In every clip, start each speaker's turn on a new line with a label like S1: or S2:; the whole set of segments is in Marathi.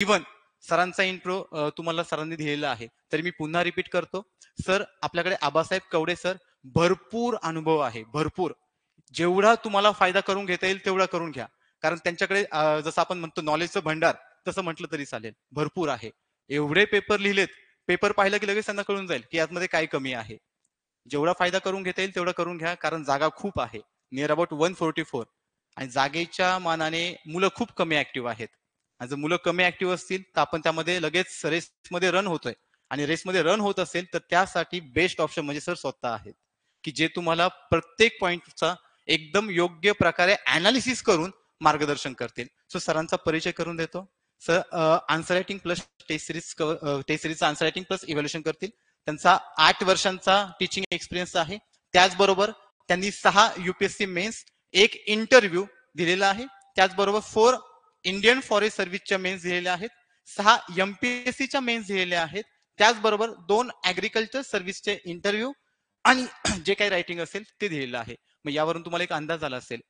S1: इव्हन सरांचा इंट्रो तुम्हाला सरांनी दिलेला आहे, तरी मी पुन्हा रिपीट करतो. सर, आपल्याकडे आबासाहेब कवडे सर, भरपूर अनुभव आहे, भरपूर. जेवढा तुम्हाला फायदा करून घेता येईल तेवढा करून घ्या. कारण त्यांच्याकडे जसं आपण म्हणतो नॉलेजचं भंडार, तसं म्हटलं तरी चालेल, भरपूर आहे. एवढे पेपर लिहिलेत, पेपर पाहिलं की लगेच त्यांना कळून जाईल की यामध्ये काय कमी आहे. जेवढा फायदा करून घेता येईल तेवढा करून घ्या, कारण जागा खूप आहे, नियर अबाउट 144. आणि जागेच्या मानाने मुलं खूप कमी ऍक्टिव्ह आहेत. आणि जर मुलं कमी ऍक्टिव्ह असतील तर आपण त्यामध्ये लगेच रेसमध्ये रन होतोय. आणि रेसमध्ये रन होत असेल तर त्यासाठी बेस्ट ऑप्शन म्हणजे सर स्वतः आहेत, की जे तुम्हाला प्रत्येक पॉइंटचा एकदम योग्य प्रकारे अनालिसिस करून मार्गदर्शन करतील. सो सरांचा परिचय करून देतो. Sir answer writing plus test सिरीजचा आन्सर रायटिंग प्लस इव्हॅल्युएशन करतील. त्यांचा 8 वर्षांचा टीचिंग एक्सपिरियन्स आहे. त्याचबरोबर त्यांनी 6 युपीएससी मेन्स, 1 इंटरव्ह्यू दिलेला आहे. त्याचबरोबर 4 इंडियन फॉरेस्ट सर्व्हिसच्या मेन्स दिलेल्या आहेत, 6 एमपीएससीच्या मेन्स दिलेल्या आहेत. त्याचबरोबर 2 ऍग्रिकल्चर सर्व्हिसचे इंटरव्ह्यू आणि जे काही रायटिंग असेल ते दिलेलं आहे. मग यावरून तुम्हाला एक अंदाज आला असेल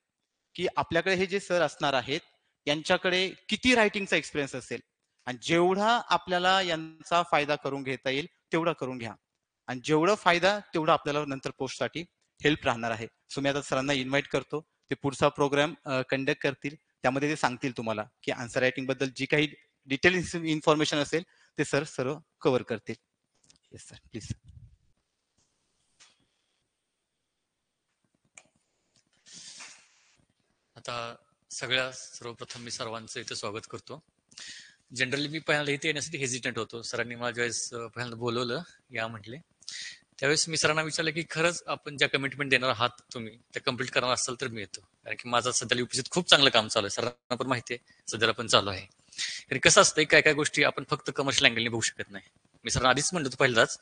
S1: की आपल्याकडे हे जे सर असणार आहेत यांच्याकडे किती रायटिंगचा एक्सपिरियन्स असेल. आणि जेवढा आपल्याला यांचा फायदा करून घेता येईल तेवढा करून घ्या. आणि जेवढा फायदा तेवढा आपल्याला नंतर पोस्टसाठी हेल्प राहणार आहे. सो मी आता सरांना इन्व्हाइट करतो, ते पुढचा प्रोग्राम कंडक्ट करतील. त्यामध्ये ते सांगतील तुम्हाला की आन्सर रायटिंग बद्दल जी काही डिटेल इन्फॉर्मेशन असेल ते सर सर्व कव्हर करतील. Yes sir, please.
S2: आता सर्वप्रथम मी सर्वांचं इथे स्वागत करतो. जनरली मी पहिल्यांदा इथे येण्यासाठी हेजिटेंट होतो. सरांनी मला ज्यावेळेस पहिल्यांदा बोलवलं या म्हटले, त्यावेळेस मी सरांना विचारलं की खरंच आपण ज्या कमिटमेंट देणार आहात तुम्ही त्या कम्प्लीट करणार असाल तर मी येतो. कारण की माझं सध्या युपीसीत खूप चांगलं काम चालू आहे, सरांना पण माहिती आहे, सध्याला पण चालू आहे. कारण कसं असतंय, काय काय गोष्टी आपण फक्त कमर्शियल अँगलने बघू शकत नाही. मी सरांना आधीच म्हणतो पहिल्यांदाच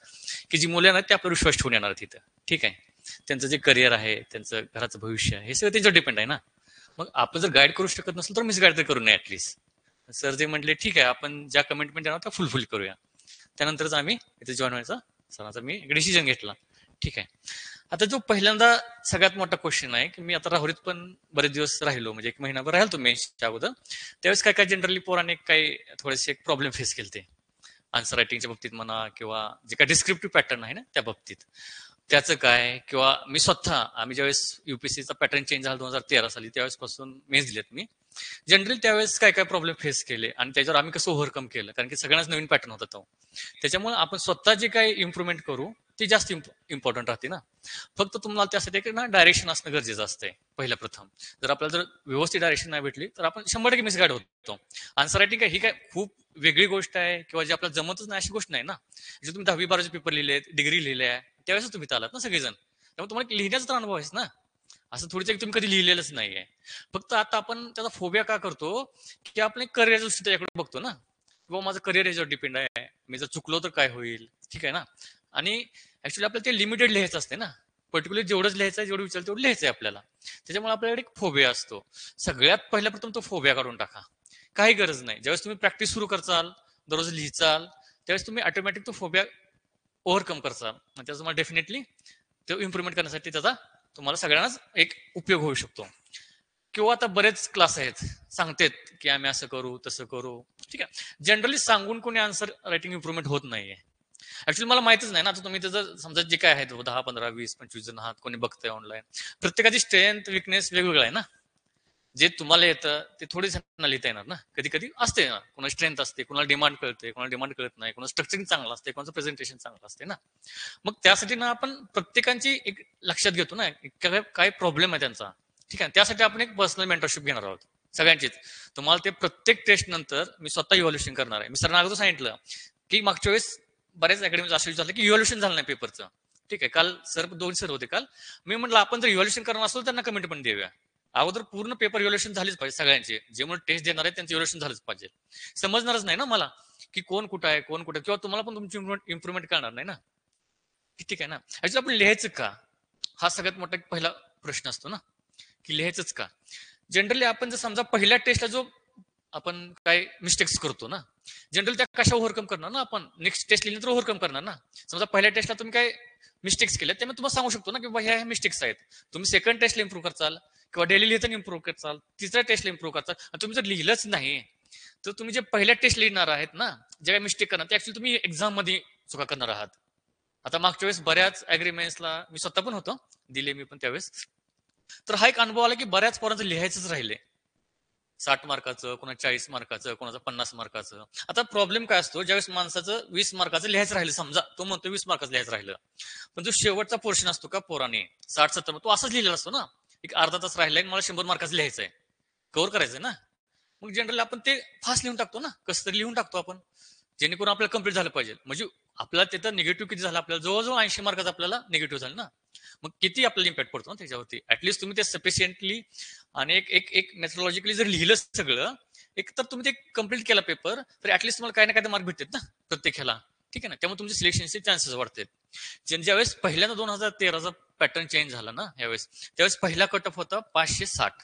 S2: की जी मुलं आहेत ते आपल्यावर विश्वास ठेवून येणार तिथं, ठीक आहे. त्यांचं जे करिअर आहे, त्यांचं घराचं भविष्य हे सगळं त्यांच्यावर डिपेंड आहे ना. मग आपण जर गाईड करू शकत नसेल तर मीच गाईड तर करू नये ऍटलिस्ट. सर जे म्हटले ठीक आहे, आपण ज्या कमिटमेंट देणार त्या फुलफिल करूया. त्यानंतरच आम्ही इथे जॉईन व्हायचा सरांचा मी एक डिसिजन घेतला. ठीक आहे. आता जो पहिल्यांदा सगळ्यात मोठा क्वेश्चन आहे की मी आता राहुरीत पण बरेच दिवस राहिलो, म्हणजे 1 महिनाभर राहिलो मेन्सच्या अगोदर. त्यावेळेस काय काय जनरली पोराने काही थोडेसे प्रॉब्लेम फेस केले आन्सर रायटिंगच्या बाबतीत म्हणा, किंवा जे काय डिस्क्रिप्टिव्ह पॅटर्न आहे ना त्या बाबतीत. त्याचं काय, किंवा मी स्वतः आम्ही ज्यावेळेस युपीसीचा पॅटर्न चेंज झाला 2013 साली, त्यावेळेस पासून मेन्स दिलेत मी. जनरली त्यावेळेस काय काय प्रॉब्लेम फेस केले आणि त्याच्यावर आम्ही कसं ओव्हरकम केलं, कारण की सगळ्यांनाच नवीन पॅटर्न होता तो. त्याच्यामुळे आपण स्वतः जे काही इम्प्रुव्हमेंट करू ते जास्त इम्पॉर्टंट राहते ना. फक्त तुम्हाला त्यासाठी ना डायरेक्शन असणं गरजेचं असतंय पहिल्या प्रथम. जर आपल्याला जर व्यवस्थित डायरेक्शन नाही भेटली तर आपण 100% मिसगाईड होतो. आन्सर रायटिंग काय ही काय खूप वेगळी गोष्ट आहे, किंवा जे आपल्याला जमतच नाही अशी गोष्ट नाही ना. जे तुम्ही 10वी-12वीचे पेपर लिहिले, डिग्री लिहिल्या, त्यावेळेस तुम्ही आलात ना सगळेजण, त्यामुळे तुम्हाला लिहिण्याचा तर अनुभव आहेच ना. असं थोडीच तुम्ही कधी लिहिलेलंच नाहीये. फक्त आता आपण त्याचा फोबिया का करतो की आपण एक करिअर दृष्टी त्याच्याकडे बघतो ना, किंवा माझं करिअर याच्यावर डिपेंड आहे, मी जर चुकलो तर काय होईल, ठीक आहे ना. आणि ऍक्च्युली आपल्याला ते लिमिटेड लिहायचं असते ना, पर्टिक्युलर जेवढंच लिहायचं आहे, जेवढं विचारलं तेवढं लिहायचंय आपल्याला. त्याच्यामुळे आपल्याकडे एक फोबिया असतो. सगळ्यात पहिल्या प्रथम तो फोबिया काढून टाका. काही गरज नाही. ज्यावेळेस तुम्ही प्रॅक्टिस सुरू करचाल, दररोज लिहिचाल, त्यावेळेस तुम्ही ऑटोमॅटिक तो फोबिया ओव्हरकम करचाल. त्याचा तुम्हाला डेफिनेटली तो इम्प्रुव्हमेंट करण्यासाठी त्याचा तुम्हाला सगळ्यांनाच एक उपयोग होऊ शकतो. किंवा आता बरेच क्लास आहेत, सांगतात की आम्ही असं करू तसं करू, ठीक आहे. जनरली सांगून कोणी आन्सर रायटिंग इम्प्रुव्हमेंट होत नाहीये. ऍक्च्युली मला माहितच नाही ना. आता तुम्ही त्याचं समजा जे काय आहे 10, 15, 20, 25 जण आहात, कोणी बघतंय ऑनलाईन, प्रत्येकाची स्ट्रेंथ विकनेस वेगवेगळा आहे ना. जे तुम्हाला येतं ते थोडी जणांना लिहिता येणार ना. कधी कधी असते ना, कोणाची स्ट्रेंथ असते, कोणाला डिमांड कळते, कोणाला डिमांड कळत नाही, कोणाचं स्ट्रक्चरिंग चांगलं असते, कोणाचं प्रेझेंटेशन चांगलं असते ना. मग त्यासाठी ना आपण प्रत्येकाची एक लक्षात घेतो ना काय प्रॉब्लेम आहे त्यांचा, ठीक आहे. त्यासाठी आपण एक पर्सनल मेंटरशिप घेणार आहोत सगळ्यांचीच. तुम्हाला ते प्रत्येक टेस्ट नंतर मी स्वतः इव्हॅल्युएशन करणार आहे. मी सरांना अगोदर सांगितलं की मागच्या वेळेस बऱ्याच अकॅडमीत असं झालं की इव्हॅल्युएशन झालं नाही पेपरचं, ठीक आहे. काल सर 2 सर होते काल. मी म्हटलं आपण जर इव्हॅल्युएशन करणार असलो त्यांना कमिटमेंट देऊया. अगोदर पूर्ण पेपर इव्हॅल्युएशन झालीच पाहिजे सगळ्यांचे. जे म्हणून टेस्ट देणार आहे त्यांचं इव्हॅल्युएशन झालंच पाहिजे. समजणारच नाही ना मला की कोण कुठं आहे, कोण कुठं, किंवा तुम्हाला पण तुमची इम्प्रुव्हमेंट करणार नाही ना, ठीक आहे ना. ऍक्च्युली आपण लिहायचं का, हा सगळ्यात मोठा पहिला प्रश्न असतो ना, की लिहायचंच का. जनरली आपण जर समजा पहिल्या टेस्टला जो आपण काय मिस्टेक्स करतो ना, जनरली त्या कशा ओव्हरकम करणार ना आपण, नेक्स्ट टेस्ट लिहिल्यानंतर ओव्हरकम करणार ना. समजा पहिल्या टेस्टला तुम्ही काय मिस्टेक्स केल्या, त्यामुळे तुम्हाला सांगू शकतो ना की ह्या मिस्टेक्स आहेत. तुम्ही सेकंड टेस्टला इम्प्रूव्ह करचाल, किंवा डेली लिहिताना इम्प्रूव्ह करचाल, तिसऱ्या टेस्टला इम्प्रूव्ह करचाल. तुम्ही जर लिहिलंच नाही तर तुम्ही जे पहिल्या टेस्ट लिहिणार आहेत ना, जे काही मिस्टेक करणार ते ऍक्च्युली तुम्ही एक्झाम मध्ये चुका करणार आहात. आता मागच्या वेळेस बऱ्याच अग्रीमेंट्सला मी स्वतः पण होतो, दिले मी पण त्यावेळेस. तर हा एक अनुभव आला की बऱ्याच पोरांचं लिहायचंच राहिले. 60 मार्काचं, कोणाचं 40 मार्काचं, कोणाचं 50 मार्काचं. आता प्रॉब्लेम काय असतो, ज्यावेळेस माणसाचं 20 मार्काचं लिहायचं राहिलं, समजा तो म्हणतो 20 मार्काचं लिहायचं राहिलं, पण जो शेवटचा पोर्शन असतो का पोराने 60-70 तो असंच लिहिलेला असतो ना, एक अर्धा तास राहिलाय मला 100 मार्काचं लिहायचंय, कव्हर करायचंय ना. मग जनरली आपण ते फास्ट लिहून टाकतो ना, कसं तरी लिहून टाकतो आपण, जेणेकरून आपल्याला कम्प्लीट झालं पाहिजे. म्हणजे आपल्याला तिथं निगेटिव्ह किती झालं, आपल्याला जवळजवळ 80 मार्काचं आपल्याला निगेटिव्ह झालं ना. मग किती आपल्याला इम्पॅक्ट पडतो ना त्याच्यावरती. ऍटलीस्ट तुम्ही ते सफिशियंटली आणि एक एक एक मेथोलॉजिकली जर लिहिलं सगळं, एक तर तुम्ही ते कम्प्लीट केला पेपर, तर ऍटलीस्ट तुम्हाला काही ना काही मार्क भेटतात ना प्रत्येक ह्याला. ठीक आहे ना, त्यामुळे तुमचे सिलेक्शनचे चान्सेस वाढतात. ज्यावेळेस पहिल्यांदा 2013चा पॅटर्न चेंज झाला ना यावेळेस, त्यावेळेस पहिला कट ऑफ होता 560,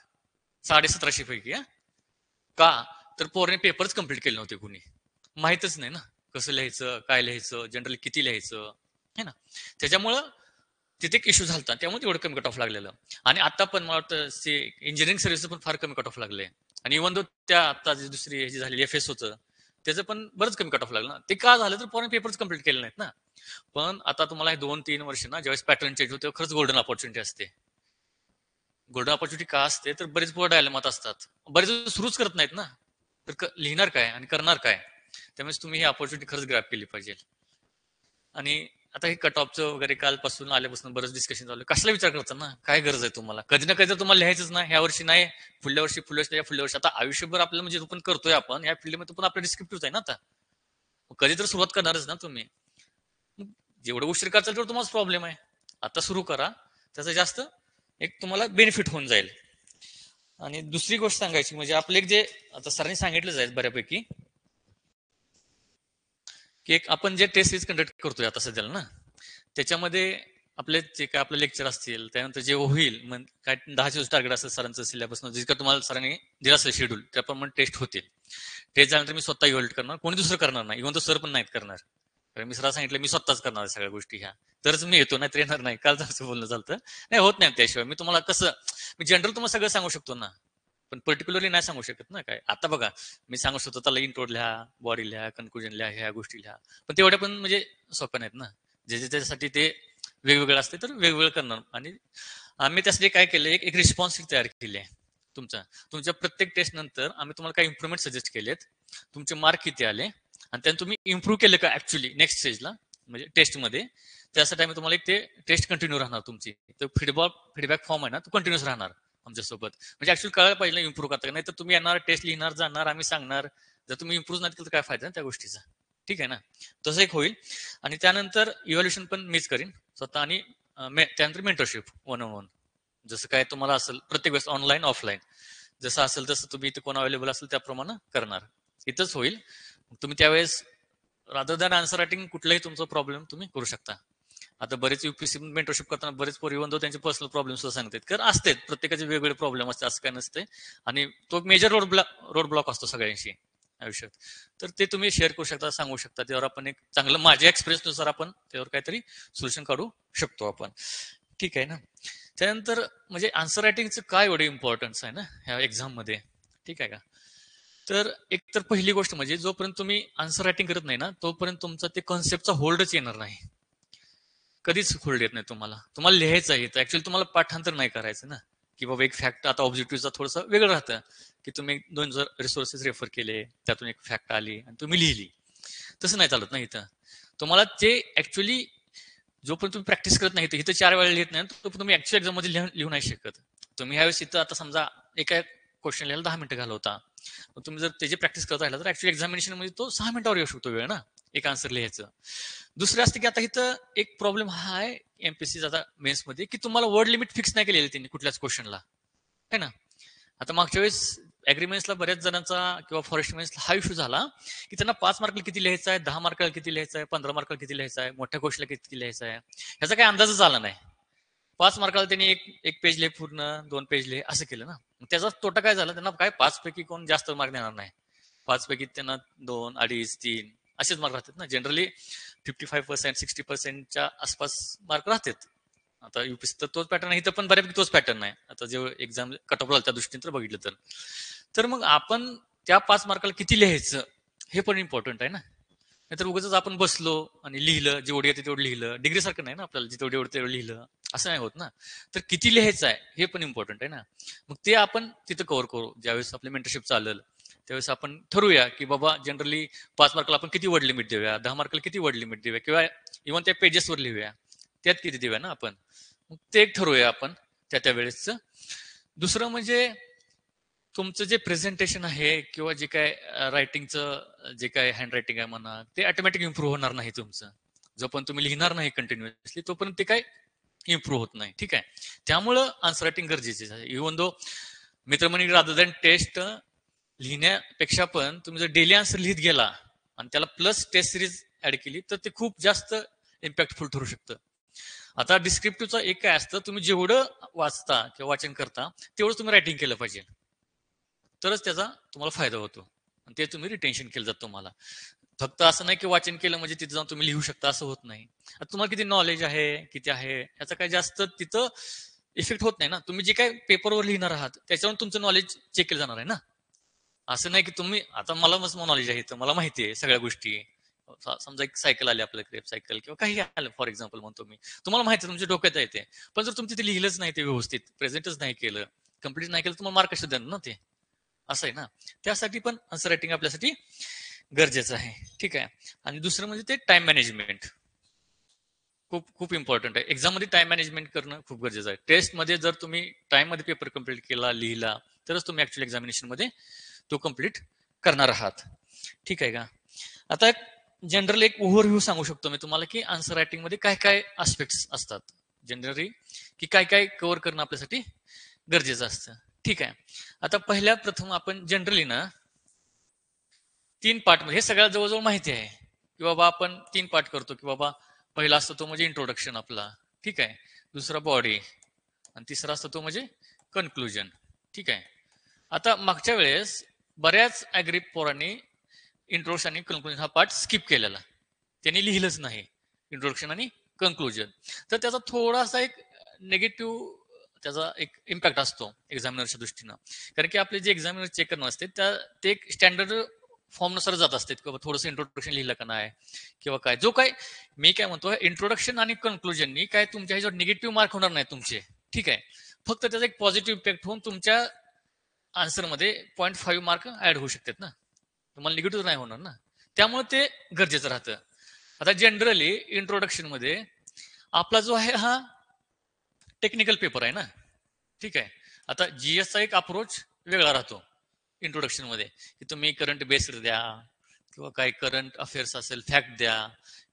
S2: 1750 पैकी. का तर पोराने पेपर्स कम्प्लीट केले नव्हते, कुणी माहितच नाही ना कसं लिहायचं, काय लिहायचं, जनरली किती लिहायचं है ना. त्याच्यामुळं तिथे एक इश्यू झाला, त्यामुळे तेवढं कमी कट ऑफ लागलेलं. आणि आता पण मला वाटतं इंजिनिअरिंग सर्व्हिस पण फार कमी कट ऑफ लागले. आणि इव्हन दो त्या आता जी दुसरी जी झाली FS होतं त्याचं पण बरंच कमी कट ऑफ लागलं. ते का झालं तर पोराने पेपर्स कम्प्लीट केले नाहीत ना. पण आता तुम्हाला हे 2-3 वर्ष ना ज्यावेळेस पॅटर्न चेंज होते खरंच गोल्डन ऑपॉर्च्युनिटी असते. गोल्डन ऑपॉर्च्युनिटी का असते तर बरेच पोर डायलेमात असतात, बरेच सुरूच करत नाहीत ना, तर लिहिणार काय आणि करणार काय. त्यामुळे तुम्ही ही ऑपॉर्च्युनिटी खरंच ग्रॅब केली पाहिजे. आणि आता हे कट ऑफचं वगैरे कालपासून आल्यापासून बरंच डिस्कशन चालू, कशाला विचार करता ना, काय गरज आहे तुम्हाला, कधी ना कधी तर तुम्हाला लिहायचंच ना, ह्या वर्षी नाही, पुढल्या वर्षी पुढल्या वर्षी आता आयुष्यभर आपल्याला म्हणजे पण करतोय आपण या फील्डमध्ये पण आपलं डिस्क्रिप्टिव्ह आहे ना आता. कधी तर सुरुवात करणारच ना तुम्ही. जेवढं उशीर करताल तेवढं तुम्हाला प्रॉब्लेम आहे. आता सुरू करा, त्याचा जास्त एक तुम्हाला बेनिफिट होऊन जाईल. आणि दुसरी गोष्ट सांगायची म्हणजे आपले एक जे आता सरांनी सांगितलं जाईल बऱ्यापैकी की एक आपण जे टेस्ट सिरीज कंडक्ट करतोय आता सध्याला ना, त्याच्यामध्ये आपले जे काय आपले लेक्चर असतील त्यानंतर जे होईल मग काय 10 दिवस टार्गेट असेल सरांचं सिलेबस जे का तुम्हाला सरांनी दिलं असेल शेड्यूल त्याप्रमाणे टेस्ट होतील. टेस्ट झाल्यानंतर मी स्वतः इव्हॅल्युएट करणार, कोणी दुसरं करणार नाही, इव्हन तो सर पण नाहीत करणार. कारण मी सरांना सांगितलं मी स्वतःच करणार सगळ्या गोष्टी ह्या, तरच मी येतो, नाही तर येणार नाही. काल असं बोलणं चालतं नाही, होत नाही त्याशिवाय. मी तुम्हाला कसं मी जनरल तुम्हाला सगळं सांगू शकतो ना, पण पर्टिक्युलरली नाही सांगू शकत ना काय. आता बघा मी सांगू शकतो त्याला इंट्रोड लिहा, बॉडी लिहा, कन्क्लुजन लिहा, ह्या गोष्टी लिहा, पण तेवढ्या पण म्हणजे सोप्या नाहीत ना. ज्याच्यासाठी ते वेगवेगळं असते तर वेगवेगळं करणार. आणि आम्ही त्यासाठी काय केलं, एक रिस्पॉन्स तयार केली आहे तुमचा. तुमच्या प्रत्येक टेस्ट नंतर आम्ही तुम्हाला काही इम्प्रुव्हमेंट सजेस्ट केलेत, तुमचे मार्क किती आले आणि त्यानं तुम्ही इम्प्रूव्ह केलं का ऍक्च्युली नेक्स्ट स्टेजला म्हणजे टेस्टमध्ये. त्यासाठी आम्ही तुम्हाला एक ते टेस्ट कंटिन्यू राहणार तुमची. तर फीडबॅक फॉर्म आहे ना तो कंटिन्यूस राहणार आमच्यासोबत. म्हणजे ऍक्च्युअली कळायला पाहिजे ना इम्प्रूव्ह करता, नाही तर तुम्ही येणार टेस्ट लिहिणार जाणार, आम्ही सांगणार, जर तुम्ही इम्प्रूव्ह नाही केलं तर काय फायदा ना त्या गोष्टीचा. ठीक आहे ना, तसं एक होईल. आणि त्यानंतर इव्हॅल्युएशन पण मीच करीन स्वतः. आणि त्यानंतर मेंटरशिप 1-on-1 जसं काय तुम्हाला असेल प्रत्येक वेळेस ऑनलाईन ऑफलाईन जसं असेल तसं तुम्ही इथे कोण अवेलेबल असेल त्याप्रमाणे करणार, इथंच होईल. तुम्ही त्यावेळेस रादर दॅन आन्सर रायटिंग कुठलाही तुमचा प्रॉब्लेम तुम्ही करू शकता. आता बरेच UPSC मेंटरशिप करताना बरेच पोरी इव्हन त्यांचे पर्सनल प्रॉब्लेम सुद्धा सांगतात, कारण असते प्रत्येकाचे वेगवेगळे प्रॉब्लेम असते, असं काय नसते. आणि तो मेजर रोड ब्लॉक असतो सगळ्यांशी आयुष्यात. तर ते तुम्ही शेअर करू शकता, सांगू शकता, त्यावर आपण एक चांगलं माझ्या एक्सपिरियन्स नुसार आपण त्यावर काहीतरी सोल्युशन काढू शकतो आपण. ठीक आहे ना. त्यानंतर म्हणजे आन्सर रायटिंगचं काय एवढं इम्पॉर्टन्स आहे ना ह्या एक्झाम मध्ये. ठीक आहे का. तर एक तर पहिली गोष्ट म्हणजे जोपर्यंत तुम्ही आन्सर रायटिंग करत नाही ना तोपर्यंत तुमचा ते कॉन्सेप्टचा होल्डच येणार नाही, कधीच होल्ड येत नाही तुम्हाला. तुम्हाला लिहायचं आहे तर ऍक्च्युअली तुम्हाला पाठांतर नाही करायचं ना, की बाबा एक फॅक्ट आता ऑब्जेक्टिव्हचा थोडंसं वेगळं राहतं, की तुम्ही 2 रिसोर्सेस रेफर केले त्यातून एक फॅक्ट आली आणि तुम्ही लिहिली, तसं नाही चालत ना इथं. तुम्हाला ते ऍक्च्युअली जोपर्यंत तुम्ही प्रॅक्टिस करत नाही इथं 4 वेळा लिहित नाही तोपर्यंत तुम्ही ऍक्च्युअल एक्झाम मध्ये लिहू नाही शकत. तुम्ही ह्यावेळेस इथं आता समजा एका क्वेश्चन लिहायला 10 मिनिटं घालवता, तुम्ही जर त्याची प्रॅक्टिस करत राहिला तर ऍक्च्युअली एक्झामिनेशन मध्ये तो 6 मिनिटावर येऊ शकतो वेळ ना एक आन्सर लिहायचं. दुसरं असतं की आता इथं एक प्रॉब्लेम हा आहे MPSC आता मेन्स मध्ये, की तुम्हाला वर्ड लिमिट फिक्स नाही केलेली त्यांनी कुठल्याच क्वेश्चनला है ना. आता मागच्या वेळेस अग्रीमेंट्सला बऱ्याच जणांचा किंवा फॉरेस्ट मेन्सला हा इश्यू झाला की त्यांना 5 मार्कला किती लिहायचं आहे, 10 मार्काला किती लिहायचं आहे, 15 मार्काला किती लिहायचं आहे, मोठ्या गोष्टीला किती लिहायचं आहे, ह्याचा काही अंदाजच आला नाही. 5 मार्काला त्यांनी एक पेज लिहे पूर्ण, 2 पेज लिहे असं केलं ना. त्याचा तोटा काय झाला, त्यांना काय 5 पैकी कोण जास्त मार्क देणार नाही. 5 पैकी त्यांना 2, 2.5, 3 असेच मार्क राहतात ना. जनरली 55%, 60%च्या आसपास मार्क राहतात. आता UPSC तर तोच पॅटर्न आहे, इथं पण बऱ्यापैकी तोच पॅटर्न आहे. आता जे एक्झाम कट ऑफ त्या दृष्टीने तर बघितलं तर मग आपण त्या 5 मार्काला किती लिहायचं हे पण इम्पॉर्टंट आहे ना. नाहीतर उगाच आपण बसलो आणि लिहिलं, जेवढे येते तेवढं लिहिलं. डिग्री सारखं नाही ना, आपल्याला जेवढे एवढं तेवढं लिहिलं असं नाही होत ना. तर किती लिहायचं आहे हे पण इम्पॉर्टंट आहे ना. मग ते आपण तिथं कव्हर करू. ज्यावेळेस आपली मेंटरशिप चालेल त्यावेळेस आपण ठरवूया की बाबा जनरली 5 मार्काला आपण किती वर्ड लिमिट देऊया, 10 मार्काला किती वर्ड लिमिट देऊया, किंवा इव्हन त्या पेजेसवर लिहूया त्यात किती देऊया ना आपण. मग ते एक ठरवूया आपण त्या वेळेसचं. दुसरं म्हणजे तुमचं जे प्रेझेंटेशन आहे किंवा जे काय रायटिंगचं जे काय हँड रायटिंग आहे म्हणा, ते ऑटोमॅटिक इम्प्रूव्ह होणार नाही तुमचं. जोपर्यंत तुम्ही लिहिणार नाही कंटिन्युअसली तोपर्यंत ते काय इम्प्रूव्ह होत नाही. ठीक आहे. त्यामुळं आन्सर रायटिंग गरजेचे आहे. इव्हन दो मित्र म्हणे रादर दॅन टेस्ट लिहिण्यापेक्षा पण तुम्ही जर डेली आन्सर लिहित गेला आणि त्याला प्लस टेस्ट सिरीज ऍड केली तर ते खूप जास्त इम्पॅक्टफुल ठरू शकतं. आता डिस्क्रिप्टिव्हचं एक काय असतं, तुम्ही जेवढं वाचता किंवा वाचन करता तेवढं तुम्ही रायटिंग केलं पाहिजे, तरच त्याचा तुम्हाला फायदा होतो आणि ते तुम्ही रिटेन्शन केलं जातं तुम्हाला. फक्त असं नाही की वाचन केलं म्हणजे तिथे जाऊन तुम्ही लिहू शकता, असं होत नाही. आता तुम्हाला किती नॉलेज आहे किती आहे याचा काही जास्त तिथं इफेक्ट होत नाही ना. तुम्ही जे काय पेपरवर लिहिणार आहात त्याच्यावर तुमचं नॉलेज चेक केलं जाणार आहे ना. असं नाही की तुम्ही आता मला मस्त नॉलेज आहे तर मला माहिती आहे सगळ्या गोष्टी. समजा एक सायकल आली आपल्याला, क्रेप सायकल किंवा काही आलं फॉर एक्झाम्पल म्हणतो मी, तुम्हाला माहिती आहे तुमच्या डोक्यात आहे ते, पण जर तुम्ही तिथे लिहिलंच नाही ते व्यवस्थित, प्रेझेंटच नाही केलं, कम्प्लीट नाही केलं, तुम्हाला मार्क कसे देणार ना ते. असं आहे ना. त्यासाठी पण आन्सर रायटिंग आपल्यासाठी गरजेचं आहे. ठीक आहे. आणि दुसरं म्हणजे ते टाइम मॅनेजमेंट खूप खूप इम्पॉर्टंट आहे. एक्झाम मध्ये टाइम मॅनेजमेंट करणं खूप गरजेचं आहे. टेस्ट मध्ये जर तुम्ही टाइम मध्ये पेपर कम्प्लीट केला, लिहिला, तरच तुम्ही ऍक्च्युअली एक्झामिनेशन मध्ये तो कम्प्लीट करणार आहात. ठीक आहे का. आता जनरल एक ओव्हरव्ह्यू सांगू शकतो मी तुम्हाला की आन्सर रायटिंग मध्ये काय काय आस्पेक्ट्स असतात जनरली, की काय काय कव्हर करणं आपल्यासाठी गरजेचं असतं. ठीक आहे. आता पहिल्या प्रथम आपण जनरली ना 3 पार्ट मध्ये, हे सगळ्यात जवळजवळ माहिती आहे की बाबा आपण 3 पार्ट करतो की बाबा पहिला असतो तो म्हणजे इंट्रोडक्शन आपला. ठीक आहे. दुसरा बॉडी आणि तिसरा असतो तो म्हणजे कन्क्लुजन. ठीक आहे. आता मागच्या वेळेस बऱ्याच ऍग्री पोरांनी इंट्रोडक्शन आणि कन्क्लुजन हा पार्ट स्किप केलेला, त्यांनी लिहिलंच नाही इंट्रोडक्शन आणि कन्क्लुजन. तर त्याचा थोडासा एक निगेटिव्ह त्याचा एक इम्पॅक्ट असतो एक्झामिनरच्या दृष्टीनं. कारण की आपले जे एक्झामिनर चेक करणं असते ते एक स्टँडर्ड फॉर्म नुसार जात असते किंवा थोडंसं इंट्रोडक्शन लिहिलं का नाही किंवा काय. जो काय मी काय म्हणतो, इंट्रोडक्शन आणि कन्क्लुजननी काय तुमच्या ह्याच्यावर निगेटिव्ह मार्क होणार नाही तुमचे. ठीक आहे. फक्त त्याचा एक पॉझिटिव्ह इम्पॅक्ट होऊन तुमच्या आन्सरमध्ये 0.5 मार्क ऍड होऊ शकतात ना. तुम्हाला निगेटिव्ह नाही होणार ना. त्यामुळे ते गरजेचं राहतं. आता जनरली इंट्रोडक्शन मध्ये आपला जो आहे हा टेक्निकल पेपर आहे ना. ठीक आहे. आता जीएसचा एक अप्रोच वेगळा राहतो इंट्रोडक्शन मध्ये, की तुम्ही करंट बेस्ड द्या किंवा काही करंट अफेअर्स असेल फॅक्ट द्या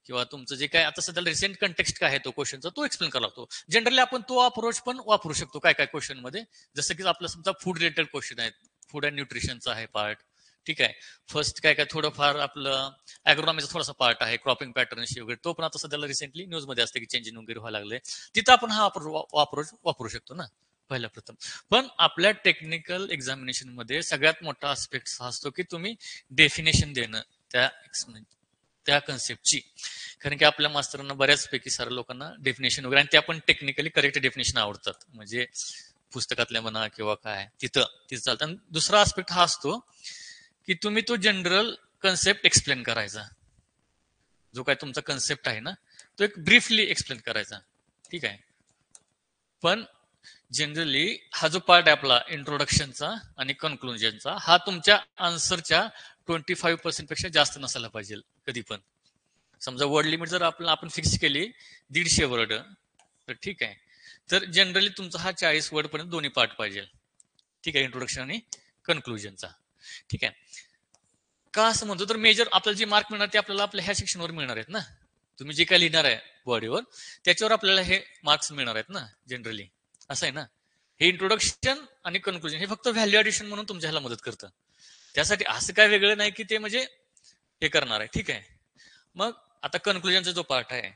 S2: किंवा तुमचं जे काय आता सध्या रिसेंट कंटेक्स्ट काय आहे तो क्वेश्चनचा तो एक्सप्लेन करावा लागतो. जनरली आपण तो अप्रोच पण वापरू शकतो काय काय क्वेश्चन मध्ये. जसं की आपलं समजा फूड रिलेटेड क्वेश्चन आहेत, फूड अँड न्यूट्रिशनचा आहे पार्ट. ठीक आहे. फर्स्ट काय काय थोडंफार आपलं अॅग्रोनॉमीचा थोडासा पार्ट आहे, क्रॉपिंग पॅटर्नशी वगैरे, तो पण आता सध्याला रिसेंटली न्यूज मध्ये असते की चेंजिंग वगैरे व्हायला लागले. तिथं आपण हा अप्रोच वापरू शकतो ना पहिल्या प्रथम. पण आपल्या टेक्निकल एक्झामिनेशन मध्ये सगळ्यात मोठा आस्पेक्ट हा असतो की तुम्ही डेफिनेशन देणं त्या कन्सेप्टची. कारण की आपल्या मास्तरांना बऱ्याचपैकी साऱ्या लोकांना डेफिनेशन वगैरे, आणि त्या पण टेक्निकली करेक्ट डेफिनेशन आवडतात, म्हणजे पुस्तकातल्या म्हणा किंवा काय तिथं चालतं. आणि दुसरा आस्पेक्ट हा असतो की तुम्ही तो जनरल कन्सेप्ट एक्सप्लेन करायचा. जो काय तुमचा कन्सेप्ट आहे ना तो एक ब्रीफली एक्सप्लेन करायचा. ठीक आहे. पण जनरली हा जो पार्ट आहे आपला इंट्रोडक्शनचा आणि कन्क्लुजनचा, हा तुमच्या आन्सरच्या 25% पेक्षा जास्त नसायला पाहिजे कधी पण. समजा वर्ड लिमिट जर आपण फिक्स केली 150 वर्ड, तर ठीक आहे. तर जनरली तुमचा हा 40 वर्ड पर्यंत दोन्ही पार्ट पाहिजे. ठीक आहे. इंट्रोडक्शन आणि कन्क्लुजनचा. ठीक आहे. का असं म्हणतो, तर मेजर आपल्याला जे मार्क मिळणार ते आपल्याला आपल्या ह्या सेक्शनवर मिळणार आहेत ना. तुम्ही जे काय लिहिणार आहे बॉडीवर त्याच्यावर आपल्याला हे मार्क्स मिळणार आहेत ना जनरली. असं आहे ना. हे इंट्रोडक्शन आणि कन्क्लुजन हे फक्त व्हॅल्यू ऍडिशन म्हणून तुमच्या ह्याला मदत करतं. त्यासाठी असं काय वेगळं नाही की ते म्हणजे हे करणार आहे. ठीक आहे. मग आता कन्क्लुजनचा जो पार्ट आहे,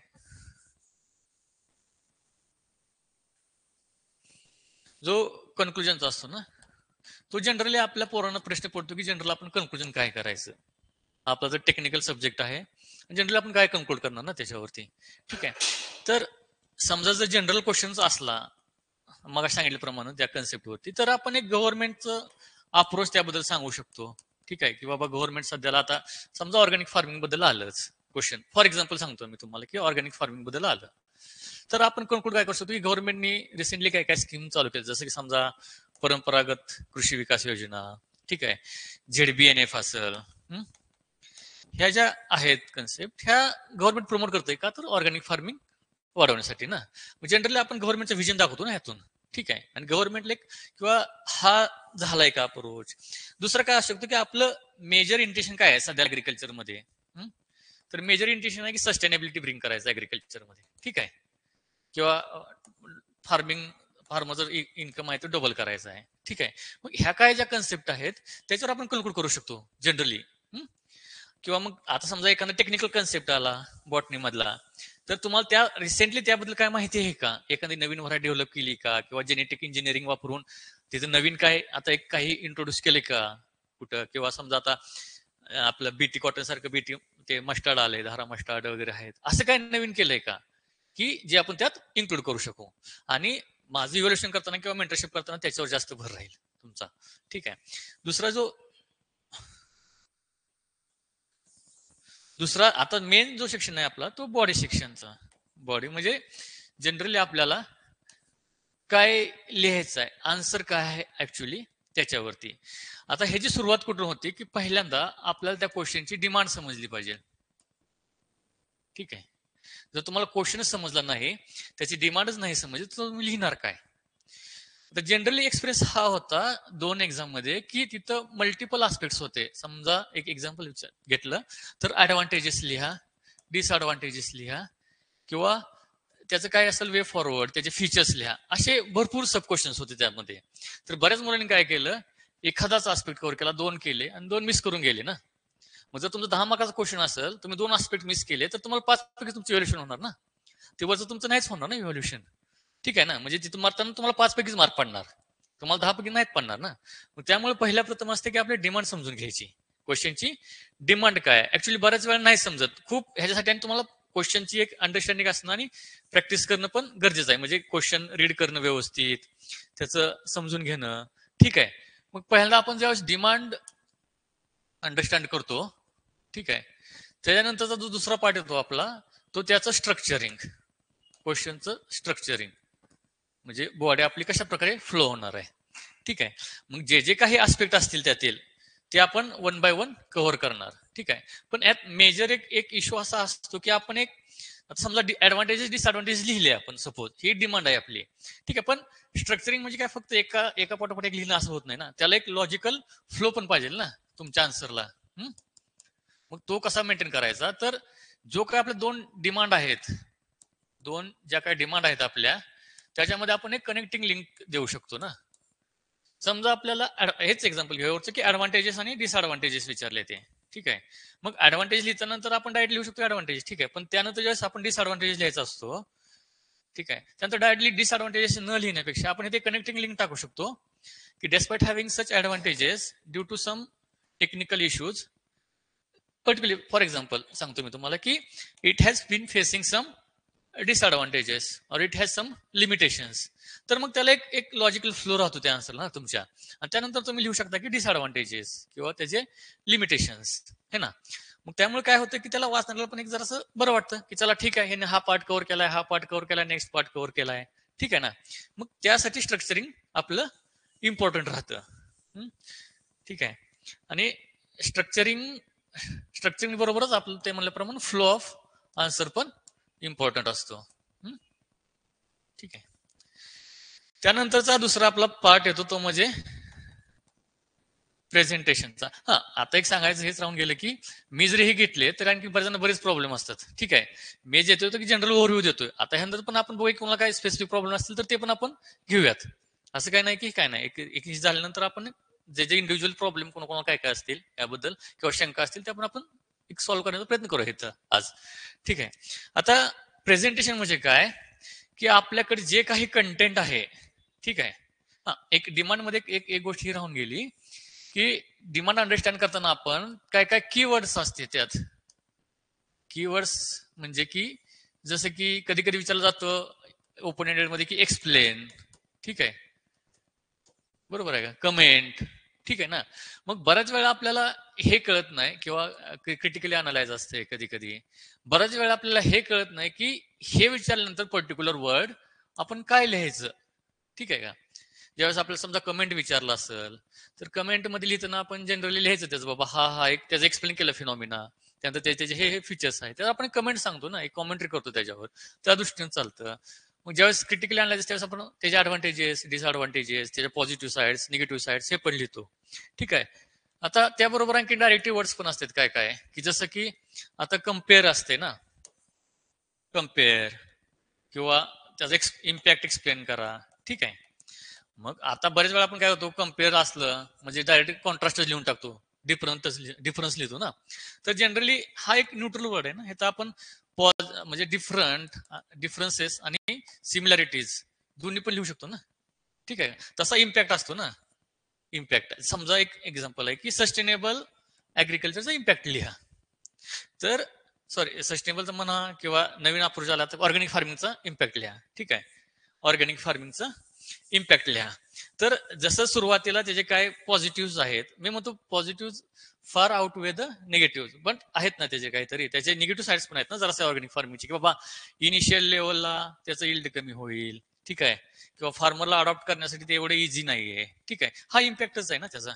S2: जो कन्क्लुजनचा असतो ना, तो जनरली आपल्या पोरांना प्रश्न पडतो की जनरल आपण कन्क्लुजन काय करायचं. आपला जर टेक्निकल सब्जेक्ट आहे जनरली आपण काय कन्क्लूड करणार ना त्याच्यावरती. ठीक आहे. तर समजा जर जनरल क्वेश्चन असला मग सांगितल्याप्रमाणे त्या कन्सेप्टवरती, तर आपण एक गव्हर्नमेंटचं अप्रोच त्याबद्दल सांगू शकतो. ठीक आहे, की बाबा गव्हर्नमेंट सध्याला आता समजा ऑर्गॅनिक फार्मिंग बद्दल आलंच क्वेश्चन, फॉर एक्झाम्पल सांगतो मी तुम्हाला की ऑर्गॅनिक फार्मिंग बद्दल आलं, तर आपण कोण काय करू शकतो की गव्हर्नमेंटनी रिसेंटली काय काय स्कीम चालू केली, जसं की समजा परंपरागत कृषी विकास योजना, ठीक आहे, ZBNF असेल, ह्या ज्या आहेत कन्सेप्ट ह्या गव्हर्नमेंट प्रमोट करते का, तर ऑर्गॅनिक फार्मिंग वाढवण्यासाठी ना. जनरली आपण गव्हर्नमेंटचं विजन दाखवतो ना ह्यातून, ठीक आहे, आणि गव्हर्नमेंटला किंवा हा झालाय का अप्रोच. दुसरं काय असू शकतं की आपलं मेजर इंटेन्शन काय आहे सध्या ऍग्रिकल्चरमध्ये, तर मेजर इंटेन्शन आहे की सस्टेनेबिलिटी ब्रिंग करायचं ऍग्रिकल्चरमध्ये, ठीक आहे, किंवा फार्मर इन्कम आहे तो डबल करायचा आहे, ठीक आहे. मग ह्या काय ज्या कन्सेप्ट आहेत त्याच्यावर आपण कन्क्लूड करू शकतो जनरली. किंवा मग आता समजा एखादा टेक्निकल कन्सेप्ट आला बॉटनी मधला, तर तुम्हाला त्या रिसेंटली त्याबद्दल काय माहिती आहे का, एखादी नवीन व्हरायटी डेव्हलप केली का, किंवा जेनेटिक इंजिनिअरिंग वापरून तिथं नवीन काय आता एक काही इंट्रोड्यूस केले का कुठं, किंवा समजा आता आपलं बीटी कॉटन सारखं बीटी ते मस्टर्ड आलंय, धारा मस्टर्ड वगैरे आहेत, असं काय नवीन केलंय का की जे आपण त्यात इन्क्लूड करू शकू. आणि माझं इव्हॅल्युएशन करताना किंवा मेंटरशिप करताना त्याच्यावर जास्त भर राहील तुमचा, ठीक आहे. दुसरा आता मेन जो सेक्शन आहे आपला तो बॉडी सेक्शनचा. बॉडी म्हणजे जनरली आपल्याला काय लिहायचं आहे, आन्सर काय आहे ऍक्च्युली त्याच्यावरती. आता ह्याची सुरुवात कुठून होती की पहिल्यांदा आपल्याला त्या क्वेश्चनची डिमांड समजली पाहिजे, ठीक आहे. जर तुम्हाला क्वेश्चनच समजला नाही, त्याची डिमांडच नाही समजली, तर तुम्ही लिहिणार काय. तर जनरली एक्सपिरियन्स हा होता 2 एक्झाम मध्ये की तिथं मल्टिपल आस्पेक्ट्स होते. समजा एक एक्झाम्पल घेतलं तर ऍडव्हान्टेजेस लिहा, डिसएडव्हान्टेजेस लिहा, किंवा त्याचं काय असेल वे फॉरवर्ड, त्याचे फीचर्स लिहा, असे भरपूर सब क्वेश्चन्स होते त्यामध्ये. तर बऱ्याच मुलांनी काय केलं, एखादाच आस्पेक्ट कव्हर केला, 2 केले आणि 2 मिस करून गेले ना. मग जर तुमचा 10 मार्काचा क्वेश्चन असेल, तुम्ही 2 आस्पेक्ट मिस केले, तर तुम्हाला 5 पैकी तुमचं इव्हॅल्युएशन होणार ना, ते वरचं तुमचं नाहीच होणार ना इव्हॅल्युएशन, ठीक आहे ना. म्हणजे तिथं मारताना तुम्हाला 5 पैकीच मार्क पडणार, तुम्हाला 10 पैकी नाहीत पडणार ना. मग त्यामुळे पहिल्या प्रथम असते की आपली डिमांड समजून घ्यायची, क्वेश्चनची डिमांड काय. ऍक्च्युली बऱ्याच वेळा नाही समजत खूप ह्याच्यासाठी, आणि तुम्हाला क्वेश्चनची एक अंडरस्टँडिंग असणं आणि प्रॅक्टिस करणं पण गरजेचं आहे. म्हणजे क्वेश्चन रीड करणं व्यवस्थित, त्याचं समजून घेणं, ठीक आहे. मग पहिल्यांदा आपण ज्यावेळेस डिमांड अंडरस्टँड करतो, ठीक आहे, त्याच्यानंतरचा जो दुसरा पार्ट येतो आपला, तो त्याचं स्ट्रक्चरिंग, क्वेश्चनचं स्ट्रक्चरिंग, म्हणजे बॉडी आपली कशा प्रकारे फ्लो होणार आहे, ठीक आहे. मग जे जे काही आस्पेक्ट असतील त्यातील ते आपण 1 बाय 1 कव्हर करणार, ठीक आहे. पण यात मेजर एक इश्यू असा असतो की आपण एक समजा ऍडव्हान्टेजेस डिसएडव्हान्टेजेस लिहिले आपण, सपोज ही डिमांड आहे आपली, ठीक आहे. पण स्ट्रक्चरिंग म्हणजे काय फक्त एका पाठोपाठ एक लिहिणं असं होत नाही ना, त्याला एक लॉजिकल फ्लो पण पाहिजे ना तुमच्या आन्सरला. मग तो कसा मेंटेन करायचा, तर जो काय आपल्या 2 डिमांड आहेत, 2 ज्या काही डिमांड आहेत आपल्या, त्याच्यामध्ये आपण एक कनेक्टिंग लिंक देऊ शकतो ना. समजा आपल्याला हेच एक्झाम्पल घ्यायचं की ऍडव्हान्टेजेस आणि डिसएडव्हान्टेजेस विचारले ते, ठीक आहे. मग ऍडव्हान्टेज लिहिल्यानंतर आपण डायरेक्ट लिहू शकतो ऍडव्हान्टेज, ठीक आहे. पण त्यानंतर ज्यावेळेस आपण डिसएडव्हान्टेज लिहायचा असतो, ठीक आहे, त्यानंतर डायरेक्टली डिसएडव्हान्टेजेस न लिहिण्यापेक्षा आपण इथे कनेक्टिंग लिंक टाकू शकतो की despite having such advantages due to some technical issues, particularly for example सांगतो मी तुम्हाला की it has been facing some disadvantages or it has some limitations. तर मग त्याला एक लॉजिकल फ्लो राहतो त्या आन्सरला तुमच्या, आणि त्यानंतर तुम्ही लिहू शकता की डिसएडव्हान्टेजेस किंवा त्याचे लिमिटेशन्स, है ना. मग त्यामुळे काय होतं की त्याला वाचण्याला पण एक जरासं बरं वाटतं की चला ठीक आहे, हे हा पार्ट कव्हर केलाय, हा पार्ट कव्हर केलाय, नेक्स्ट पार्ट कव्हर केलाय, ठीक आहे ना. मग त्यासाठी स्ट्रक्चरिंग आपलं इम्पॉर्टंट राहतं, ठीक आहे. आणि स्ट्रक्चरिंग स्ट्रक्चरिंग बरोबरच आपलं ते म्हणल्याप्रमाणे फ्लो ऑफ आन्सर पण इम्पॉर्टंट असतो, ठीक आहे. त्यानंतरचा दुसरा आपला पार्ट येतो तो म्हणजे प्रेझेंटेशनचा. हा, आता एक सांगायचं हेच राहून गेलं की मी जरी हे घेतले तर आणखी बऱ्याच बरेच प्रॉब्लेम असतात, ठीक आहे. मी देतोय की जनरल ओव्हरव्ह्यू देतोय, आता ह्यानंतर पण आपण बघू कोणाला काही स्पेसिफिक प्रॉब्लेम असतील तर ते पण आपण घेऊयात. असं काय नाही की काय नाही, एक झाल्यानंतर आपण जे जे इंडिव्हिज्युअल प्रॉब्लेम कोणाला काय काय असतील याबद्दल किंवा शंका असतील ते आपण एक सॉल्व्ह करण्याचा प्रयत्न करूया इथं आज, ठीक आहे. आता प्रेझेंटेशन म्हणजे काय की आपल्याकडे जे काही कंटेंट आहे, ठीक आहे. हा, एक डिमांड मध्ये एक गोष्ट ही राहून गेली की डिमांड अंडरस्टँड करताना आपण काय काय कीवर्ड्स असते त्यात. कीवर्ड्स म्हणजे की जसं की कधी कधी विचारलं जातं ओपन एंडेड मध्ये की एक्सप्लेन, ठीक आहे, बरोबर आहे का, कमेंट, ठीक आहे ना. मग बऱ्याच वेळा आपल्याला हे कळत नाही किंवा क्रिटिकली अनालाइज असते कधी कधी. बऱ्याच वेळा आपल्याला हे कळत नाही की हे विचारल्यानंतर पर्टिक्युलर वर्ड आपण काय लिहायचं. ठीक आहे का. ज्यावेळेस आपल्याला समजा कमेंट विचारलं असेल तर कमेंट मध्ये लिहिताना आपण जनरली लिहायचं त्याचं बाबा हा एक त्याचं एक्सप्लेन केलं फिनॉमिना, त्यानंतर त्याचे हे फीचर्स आहेत तर आपण कमेंट सांगतो ना, एक कॉमेंट्री करतो त्याच्यावर, त्या दृष्टीने चालतं. मग ज्यावेळेस क्रिटिकली अनालायसिस त्यावेळेस आपण त्याचे ऍडव्हान्टेजेस डिसएडव्हान्टेजेस त्याच्या पॉझिटिव्ह साईड्स निगेटिव्ह साईड्स हे पण लिहितो. ठीक आहे. आता त्याबरोबर आणखी डायरेक्टिव्ह वर्ड्स पण असतात काय काय की जसं की आता कम्पेअर असते ना, कम्पेअर किंवा त्याचा इम्पॅक्ट एक्सप्लेन करा. ठीक आहे. मग आता बरेच वेळा आपण काय होतो कम्पेअर असलं म्हणजे डायरेक्ट कॉन्ट्रास्टच लिहून टाकतो, डिफरन्स लिहितो ना. तर जनरली हा एक न्यूट्रल वर्ड आहे ना, ह्याचा आपण म्हणजे डिफरन्सेस आणि सिमिलॅरिटीज दोन्ही पण लिहू शकतो ना. ठीक आहे. तसा इम्पॅक्ट असतो ना. इम्पॅक्ट समजा एक एक्झाम्पल आहे की सस्टेनेबल ऍग्रिकल्चरचा इम्पॅक्ट लिहा. तर सॉरी सस्टेनेबलचा म्हणा किंवा नवीन अप्रोच आला तर ऑर्गॅनिक फार्मिंगचा इम्पॅक्ट लिहा. ठीक आहे. ऑर्गॅनिक फार्मिंगचा इम्पॅक्ट लिहा. तर जसं सुरुवातीला त्याचे काय पॉझिटिव्ह आहेत, मी म्हणतो positive far out way the negative, पण आहेत ना त्याचे काहीतरी त्याचे निगेटिव्ह साईड्स पण आहेत ना जरासं ऑर्गॅनिक फार्मिंगची, की बाबा इनिशियल लेवलला त्याचं इल्ड कमी होईल. ठीक आहे. किंवा फार्मरला अडॉप्ट करण्यासाठी ते एवढं इझी नाहीये. ठीक आहे. हा इम्पॅक्टच आहे ना त्याचा.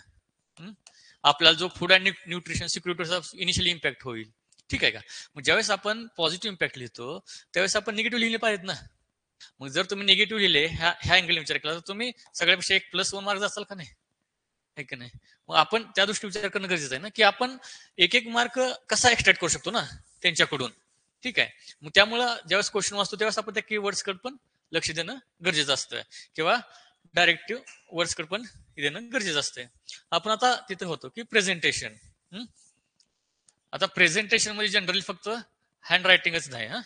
S2: हम्म? आपल्याला जो फूड अँड न्यूट्रिशन सिक्युरिटीचा इनिशियली इम्पॅक्ट होईल. ठीक आहे का. मग ज्यावेळेस आपण पॉझिटिव्ह इम्पॅक्ट लिहितो त्यावेळेस आपण निगेटिव्ह लिहिले पाहिजेत ना. मग जर तुम्ही निगेटिव्ह लिहिले ह्या अँगल विचार केला तर तुम्ही सगळ्यापेक्षा एक +1 मार्क असाल का नाही, आहे का नाही. मग आपण त्या दृष्टी विचार करणं गरजेचं आहे ना, की आपण एक एक मार्क कसा एक्स्ट्रॅक्ट करू शकतो ना त्यांच्याकडून. ठीक आहे. मग त्यामुळं ज्यावेळेस क्वेश्चन वाचतो त्यावेळेस आपण त्या कीवर्ड्सकडे पण लक्ष देणं गरजेचं असतं किंवा डायरेक्टिव्ह वर्ड्सकडे पण देणं गरजेचं असतं. आपण आता तिथे होतो की प्रेझेंटेशन. आता प्रेझेंटेशन मध्ये जनरली फक्त हँड रायटिंगच नाही हा.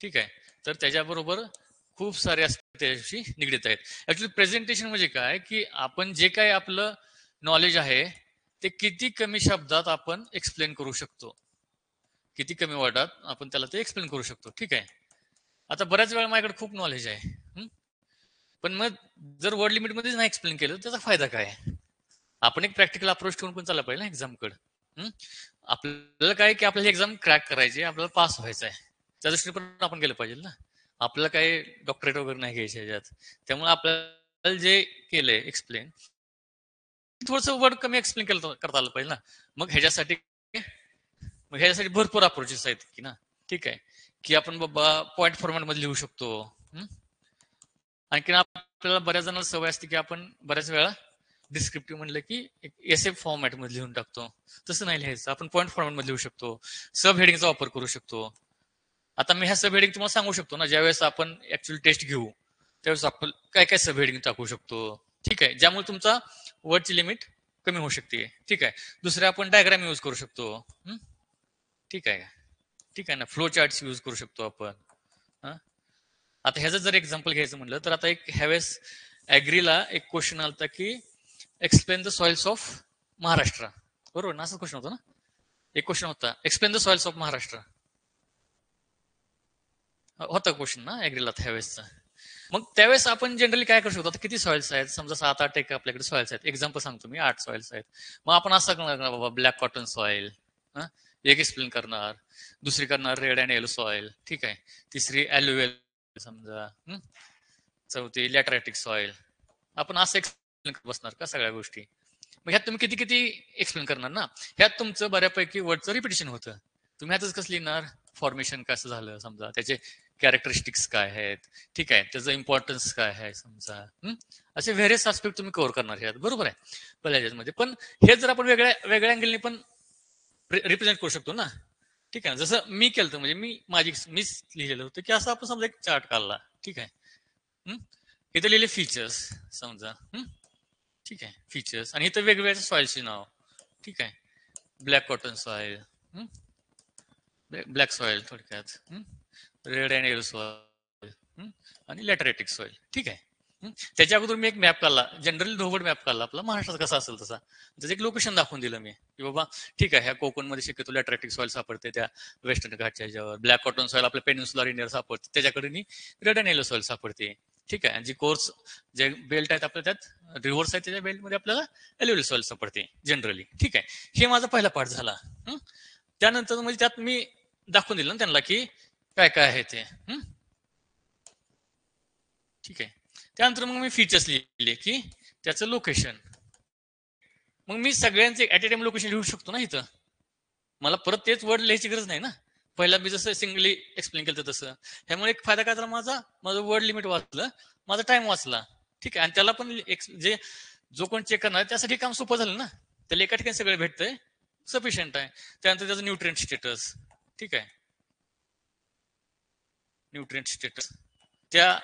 S2: ठीक आहे. तर त्याच्याबरोबर खूप सारे aspect त्याच्याशी निगडीत आहेत. ऍक्च्युली प्रेझेंटेशन म्हणजे काय की आपण जे काही आपलं नॉलेज आहे ते किती कमी शब्दात आपण एक्सप्लेन करू शकतो, किती कमी वर्डात आपण त्याला ते एक्सप्लेन करू शकतो. ठीक आहे. आता बऱ्याच वेळा माझ्याकडे खूप नॉलेज आहे, पण मग जर वर्ड लिमिट मध्येच नाही एक्सप्लेन केलं त्याचा फायदा काय. आपण एक प्रॅक्टिकल अप्रोच ठेवून पण चालला पाहिजे ना एक्झामकडे. आपल्याला काय की आपल्याला एक्झाम क्रॅक करायची, आपल्याला पास व्हायचं आहे, त्या दृष्टीने पण आपण केलं पाहिजे ना. आपल्याला काही डॉक्टरेट वगैरे नाही घ्यायचे ह्याच्यात. त्यामुळे आपल्याला जे केलंय एक्सप्लेन थोडस वर्ड कमी एक्सप्लेन करता आलं पाहिजे ना. मग ह्याच्यासाठी भरपूर अप्रोचेस आहेत की ना. ठीक आहे. की आपण बाबा पॉईंट फॉर्मॅट मध्ये लिहू शकतो. आणखी आपल्याला बऱ्याच जणांना सवय असते की आपण बऱ्याच वेळा डिस्क्रिप्टिव्ह म्हणलं की एस एफ फॉर्मॅट मध्ये लिहून टाकतो. तसं नाही लिहायचं, आपण पॉईंट फॉर्मॅट मध्ये लिहू शकतो, सब हेडिंगचा वापर करू शकतो. आता मी ह्या सब हेडिंग तुम्हाला सांगू शकतो ना, ज्यावेळेस आपण ऍक्च्युअली टेस्ट घेऊ त्यावेळेस आपण काय काय सब हेडिंग टाकू शकतो. ठीक आहे. ज्यामुळे तुमचा वर्डची लिमिट कमी होऊ शकते. ठीक आहे. दुसरे आपण डायग्राम युज करू शकतो. ठीक आहे. ठीक आहे ना. फ्लो चार्ट्स युज करू शकतो आपण. आता ह्याचं जर एक्झाम्पल घ्यायचं म्हटलं तर आता एक ह्यावेळेस ऍग्रीला एक क्वेश्चन आलता की explain the soils of Maharashtra. बरोबर ना, असं क्वेश्चन होता ना. एक क्वेश्चन होता explain the soils of Maharashtra होता क्वेश्चन ना ऍग्रीला त्यावेळेसचा. मग त्यावेळेस आपण जनरली काय करू शकतो, आता किती सॉइल्स आहेत, समजा 7-8 एक आपल्याकडे सॉइल्स आहेत. एक्झाम्पल सांगतो मी, 8 सॉइल्स आहेत. मग आपण असं करणार बाबा ब्लॅक कॉटन सॉइल, एक एक्सप्लेन करणार, दुसरी करणार रेड अँड येलो सॉइल. ठीक आहे. तिसरी ॲल्युएल समजा, चौथी लॅटरॅटिक सॉइल. आपण असं एक्सप्लेन बसणार का सगळ्या गोष्टी. मग ह्यात तुम्ही किती किती एक्सप्लेन करणार ना. ह्यात तुमचं बऱ्यापैकी वर्डचं रिपिटेशन होतं. तुम्ही ह्यातच कसं लिहिणार, फॉर्मेशन कसं झालं समजा, त्याचे कॅरेक्टरिस्टिक्स काय आहेत. ठीक आहे. त्याचं इम्पॉर्टन्स काय आहे समजा. असे व्हेरियस आस्पेक्ट तुम्ही कव्हर करणार ह्यात. बरोबर आहे पहिल्या ह्याच्यामध्ये. पण हे जर आपण वेगळ्या वेगळ्या अँगलने पण रिप्रेझेंट करू शकतो ना. ठीक आहे. जसं मी केलं म्हणजे मीच लिहिलेलं होतं की असं आपण समजा एक चार्ट काढला. ठीक आहे. इथे लिहिले फीचर्स समजा. ठीक आहे. फीचर्स आणि इथं वेगवेगळ्या सॉइलचे नाव. ठीक आहे. Black cotton soil, black soil थोडक्यात, रेड अँड येलो सॉइल आणि लॅटरेटिक सॉइल. ठीक आहे. त्याच्या अगोदर मी एक मॅप काढला, जनरली ढोबळ मॅप काढला आपला महाराष्ट्रात कसा असेल तसा. त्याचं एक लोकेशन दाखवून दिलं मी की बाबा ठीक आहे ह्या कोकणमध्ये शक्यतो लॅटरेटिक सॉइल सापडते त्या वेस्टर्न घाटच्या ह्याच्यावर, ब्लॅक कॉटन सॉइल आपल्या पेनिन्सुलर इंडियावर सापडते त्याच्याकडे रेड अँड येलो सॉइल सापडते. ठीक आहे. जी कोर्स जे बेल्ट आहेत आपल्या त्यात रिव्हर्स आहे त्याच्या बेल्ट मध्ये आपल्याला एल्युअल सॉइल सापडते जनरली. ठीक आहे. हे माझा पहिला पार्ट झाला. त्यानंतर म्हणजे त्यात मी दाखवून दिलं ना त्यांना की काय काय आहे ते. ठीक आहे. त्यानंतर मग मी फीचर्स लिहिले की त्याचं लोकेशन. मग मी सगळ्यांचे ऍट ए टाइम लोकेशन लिहू शकतो ना इथं. मला परत तेच वर्ड लिहायची गरज नाही ना. पहिला मी जसं सिंगली एक्सप्लेन केलं तसं. ह्यामुळे एक फायदा काय झाला माझं वर्ड लिमिट वाचलं, माझा टाइम वाचला. ठीक आहे. आणि त्याला पण जे जो कोण चेक करणार त्यासाठी काम सोपं झालं ना. त्याला एका ठिकाणी सगळं भेटतंय, सफिशियंट आहे. त्यानंतर त्याचं न्यूट्रिएंट स्टेटस. ठीक आहे. न्यूट्रिएंट स्टेटस त्या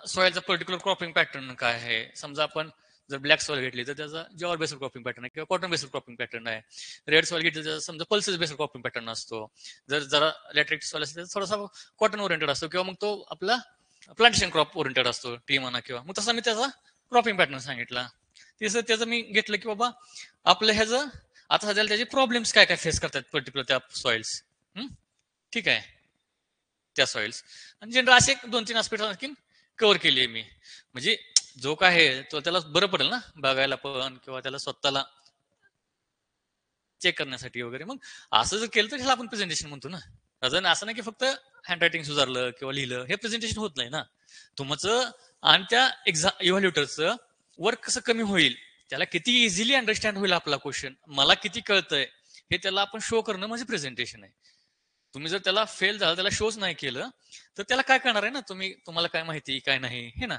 S2: सॉइलचा पर्टिक्युलर क्रॉपिंग पॅटर्न काय आहे. समजा आपण जर ब्लॅक सॉइल घेतली तर त्याचा जॉर बेस्ड क्रॉपिंग पॅटर्न आहे किंवा कॉटन बेस्ड क्रॉपिंग पॅटर्न आहे. रेड सॉइल घेतली तर समजा पल्सेस बेस्ड क्रॉपिंग पॅटर्न असतो. जर जरा लॅटरिक सॉइल असेल तर थोडासा कॉटन ओरिएंटेड असतो किंवा मग तो आपला प्लांटेशन क्रॉप ओरिएंटेड असतो टी म्हणा किंवा मग तसा मी त्याचा क्रॉपिंग पॅटर्न सांगितला. तिसरं त्याचं मी घेतलं की बाबा आपलं ह्याचं आता सध्याला त्याचे प्रॉब्लेम्स काय काय फेस करतात पर्टिक्युलर त्या सॉइल्स. ठीक आहे. त्या सॉइल्स आणि जनरल असे 2-3 आस्पेक्ट आणखी कव्हर केली मी. म्हणजे जो काय आहे तो त्याला बरं पडेल ना बघायला पण किंवा त्याला स्वतःला चेक करण्यासाठी वगैरे. मग असं जर केलं तर ह्याला आपण प्रेझेंटेशन म्हणतो ना. असं नाही की फक्त हँडरायटिंग सुधारलं किंवा लिहिलं हे प्रेझेंटेशन होत नाही ना. तुमचं आणि त्या इव्हॅल्युएटरचं वर्क कसं कमी होईल, त्याला किती इझिली अंडरस्टँड होईल आपला क्वेश्चन, मला किती कळतंय हे त्याला आपण शो करणं म्हणजे प्रेझेंटेशन आहे. तुम्ही जर त्याला फेल झालं, त्याला शोच नाही केलं तर त्याला काय करणार आहे ना तुम्हाला काय माहिती काय नाही हे ना.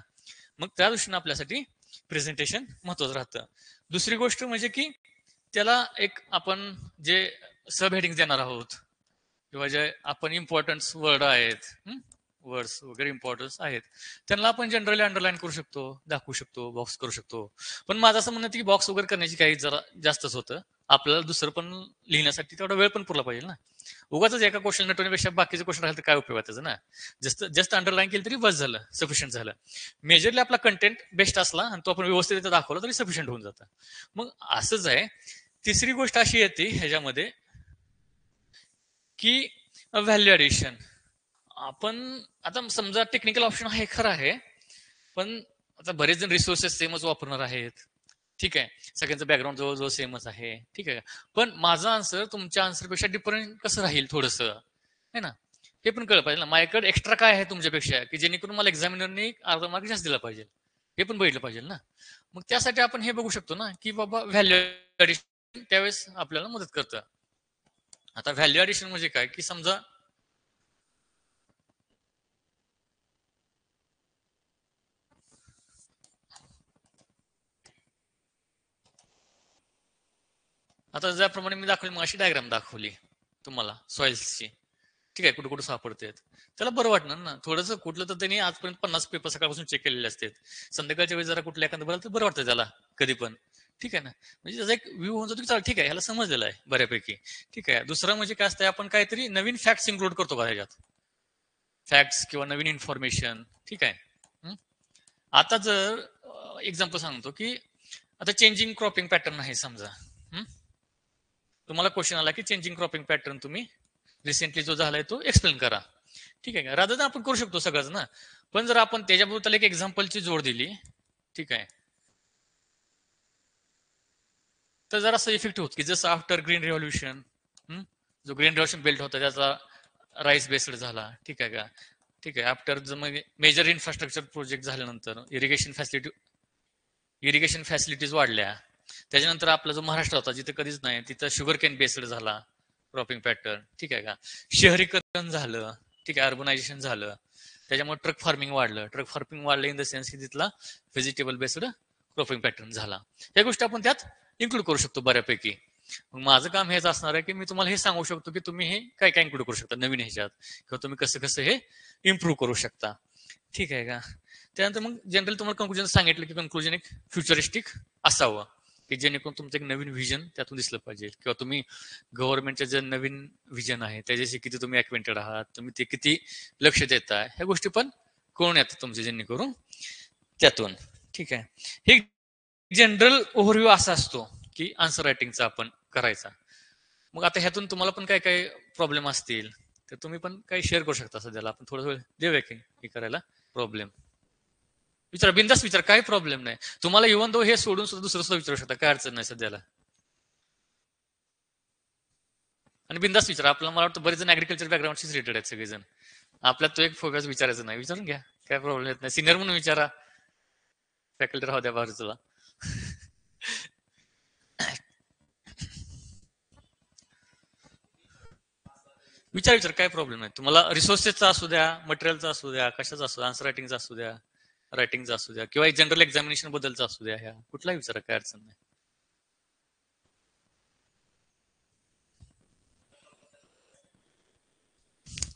S2: मग त्या दृष्टीने आपल्यासाठी प्रेझेंटेशन महत्वाचं राहतं. दुसरी गोष्ट म्हणजे की त्याला एक आपण जे सब हेडिंग देणार आहोत किंवा जे आपण इम्पॉर्टन्स वर्ड आहेत, वर्ड्स वगैरे इम्पॉर्टन्स आहेत, त्यांना आपण जनरली अंडरलाईन करू शकतो, दाखवू शकतो, बॉक्स करू शकतो. पण माझं असं म्हणणं की बॉक्स वगैरे करण्याची काही जरा जास्तच होतं. आपल्याला दुसरं पण लिहिण्यासाठी तेवढा वेळ पण पुरला पाहिजे ना. उगाच एका क्वेश्चन नटवण्यापेक्षा बाकीचे क्वेश्चन राहिले तर काय उपयोग आहे त्याचा ना. जस्ट अंडरलाईन केलं तरी बस झालं, सफिशियंट झालं. मेजरली आपला कंटेंट बेस्ट असला आणि तो आपण व्यवस्थित दाखवला तरी सफिशियंट होऊन जातं. मग असंच आहे. तिसरी गोष्ट अशी येते ह्याच्यामध्ये की व्हॅल्यू ऍडिशन. आपण आता समजा टेक्निकल ऑप्शन आहे खरं आहे, पण आता बरेच जण रिसोर्सेस सेमच वापरणार आहेत. ठीक आहे. सगळ्यांचं बॅकग्राऊंड जवळजवळ सेमच आहे. ठीक आहे. पण माझा आन्सर तुमच्या आन्सरपेक्षा डिफरंट कसं राहील थोडंसं है ना. हे पण कळलं पाहिजे ना. माझ्याकडे एक्स्ट्रा काय आहे तुमच्यापेक्षा की जेणेकरून मला एक्झामिनरने अर्धा मार्क जास्त दिला पाहिजे. हे पण बघितलं पाहिजे ना. मग त्यासाठी आपण हे बघू शकतो ना की बाबा व्हॅल्यू ऍडिशन त्यावेळेस आपल्याला मदत करतं. आता व्हॅल्यू ऍडिशन म्हणजे काय की समजा आता ज्याप्रमाणे मी दाखवली मग अशी डायग्राम दाखवली तुम्हाला सॉइल्सची. ठीक आहे. कुठे कुठे सापडते त्याला बरं वाटणार ना. थोडंसं कुठलं तर त्यांनी आजपर्यंत 50 पेपर सकाळपासून चेक केलेले असतात. संध्याकाळच्या वेळेस जरा कुठल्या एखादं बरं तर बरं वाटतं त्याला कधी पण. ठीक आहे ना. म्हणजे त्याचा एक व्ह्यू होऊन जातो की ठीक आहे ह्याला समजलेलं आहे बऱ्यापैकी. ठीक आहे. दुसरं म्हणजे काय असतं आपण काहीतरी नवीन फॅक्ट्स इन्क्लूड करतो का ह्याच्यात. फॅक्ट्स किंवा नवीन इन्फॉर्मेशन. ठीक आहे. आता जर एक्झाम्पल सांगतो की आता चेंजिंग क्रॉपिंग पॅटर्न आहे समजा. तुम्हाला क्वेश्चन आला की चेंजिंग क्रॉपिंग पॅटर्न तुम्ही रिसेंटली जो झालाय तो एक्सप्लेन करा. ठीक आहे का. रादर आपण करू शकतो सगळंच ना. पण जर आपण त्याच्याबरोबर त्याला एक एक्झाम्पलची जोड दिली, ठीक आहे, तर जरा असं इफेक्ट होत की जसं आफ्टर ग्रीन रेव्होल्युशन, जो ग्रीन रेव्होल्युशन बिल्ड होता त्याचा राईस बेस्ड झाला. ठीक आहे का. ठीक आहे. आफ्टर मेजर इन्फ्रास्ट्रक्चर प्रोजेक्ट झाल्यानंतर इरिगेशन फॅसिलिटीज वाढल्या. त्याच्यानंतर आपला जो महाराष्ट्र होता जिथे कधीच नाही तिथं शुगर केन बेस्ड झाला क्रॉपिंग पॅटर्न. ठीक आहे का. शहरीकरण झालं. ठीक आहे. अर्बनायझेशन झालं. त्याच्यामुळे ट्रक फार्मिंग वाढलं. ट्रक फार्मिंग वाढलं इन द सेन्स की तिथला व्हेजिटेबल बेस्ड क्रॉपिंग पॅटर्न झाला. या गोष्टी आपण त्यात इन्क्लूड करू शकतो बऱ्यापैकी. मग माझं काम हेच असणार आहे की मी तुम्हाला हे सांगू शकतो की तुम्ही हे काय काय इन्क्लूड करू शकता नवीन ह्याच्यात किंवा तुम्ही कसं कसं हे इम्प्रूव्ह करू शकता. ठीक आहे का. त्यानंतर मग जनरल तुम्हाला कन्क्लुजन सांगितलं की कन्क्लुजन एक फ्युचरिस्टिक असावं की जेणेकरून तुमचं एक नवीन व्हिजन त्यातून दिसलं पाहिजे किंवा तुम्ही गव्हर्नमेंटचे जे नवीन व्हिजन आहे त्याच्याशी किती तुम्ही अक्वेंटेड आहात, तुम्ही ते किती लक्ष देताय ह्या गोष्टी पण कळून येतात तुमचे जेणेकरून त्यातून. ठीक आहे. हे जनरल ओव्हरव्ह्यू असा असतो की आन्सर रायटिंगचा आपण करायचा. मग आता ह्यातून तुम्हाला पण काय काय प्रॉब्लेम असतील तर तुम्ही पण काही शेअर करू शकता. सध्याला आपण थोडा वेळ देऊया की हे करायला प्रॉब्लेम. विचारा, बिंदास विचार, काही प्रॉब्लेम नाही. तुम्हाला इव्हन दो हे सोडून सुद्धा दुसरं सुद्धा विचारू शकता, काय अडचण नाही सध्याला. आणि बिंदास विचारा. आपल्याला मला वाटतं बरेच जण ऍग्रिकल्चर बॅकग्राऊंडशीच रिलेटेड आहेत सगळेजण. आपल्याला तो एक फोकस विचारायचा नाही, विचारून घ्या, काय प्रॉब्लेम येत नाही. सिनियर म्हणून विचारा, फॅकल्टी राहू द्या बाजूला. विचार विचार, काय प्रॉब्लेम आहे. तुम्हाला रिसोर्सेसचा असू द्या, मटेरियलचा असू द्या, कशाचा असू द्या, आन्सर रायटिंगचा असू द्या, रायटिंगचा असू द्या, किंवा जनरल एक्झामिनेशन बद्दलचा असू द्या, ह्या कुठलाही विचारा, काय अडचण नाही.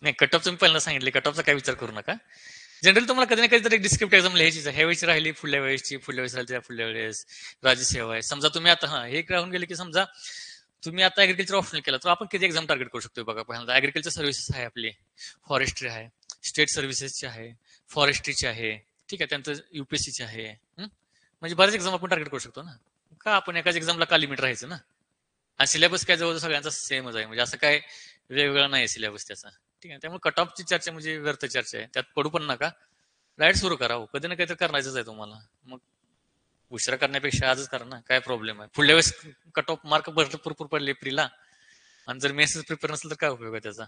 S2: नाही, कट ऑफ तुम्ही पहिल्यांदा सांगितले, कट ऑफचा काय विचार करू नका. जनरल तुम्हाला कधी ना कधी तर एक डिस्क्रिप्ट एक्झाम लिहायचीच आहे. ह्या वेळेची राहिली, पुढल्या वेळेसची, पुढल्या वेळेस राहिली, त्या पुढल्या वेळेस राज्यसेवा आहे. समजा तुम्ही आता हे राहून गेले की समजा तुम्ही आता ऍग्रिकल्चर ऑप्शनल केला, तर आपण किती एक्झाम टार्गेट करू शकतो बघा. पहिल्यांदा ऍग्रिकल्चर सर्व्हिसेस आहे आपली, फॉरेस्ट्री आहे, स्टेट सर्व्हिसेसची आहे, फॉरेस्ट्रीची आहे, ठीक आहे, त्यानंतर युपीएससीची आहे. म्हणजे बरेच एक्झाम आपण टार्गेट करू शकतो ना. का आपण एकाच एक्झामला का लिमिट राहायचं ना. आणि सिलेबस काय जवळ सगळ्यांचा सेमच आहे, म्हणजे असं काय वेगवेगळा नाही सिलेबस त्याचा. ठीक आहे, त्यामुळे कट ऑफची चर्चा म्हणजे व्यर्थ चर्चा आहे, त्यात पडू पण नका. डायरेक्ट सुरू करा हो, कधी ना कधी तर करायचंच आहे तुम्हाला. मग उशिरा करण्यापेक्षा आजच करा ना, काय प्रॉब्लेम आहे. पुढल्या वेळेस कट ऑफ मार्क भरपूर पडले प्रीला, आणि जर मेसेज प्रिपेअर नसेल तर काय उपयोग आहे त्याचा.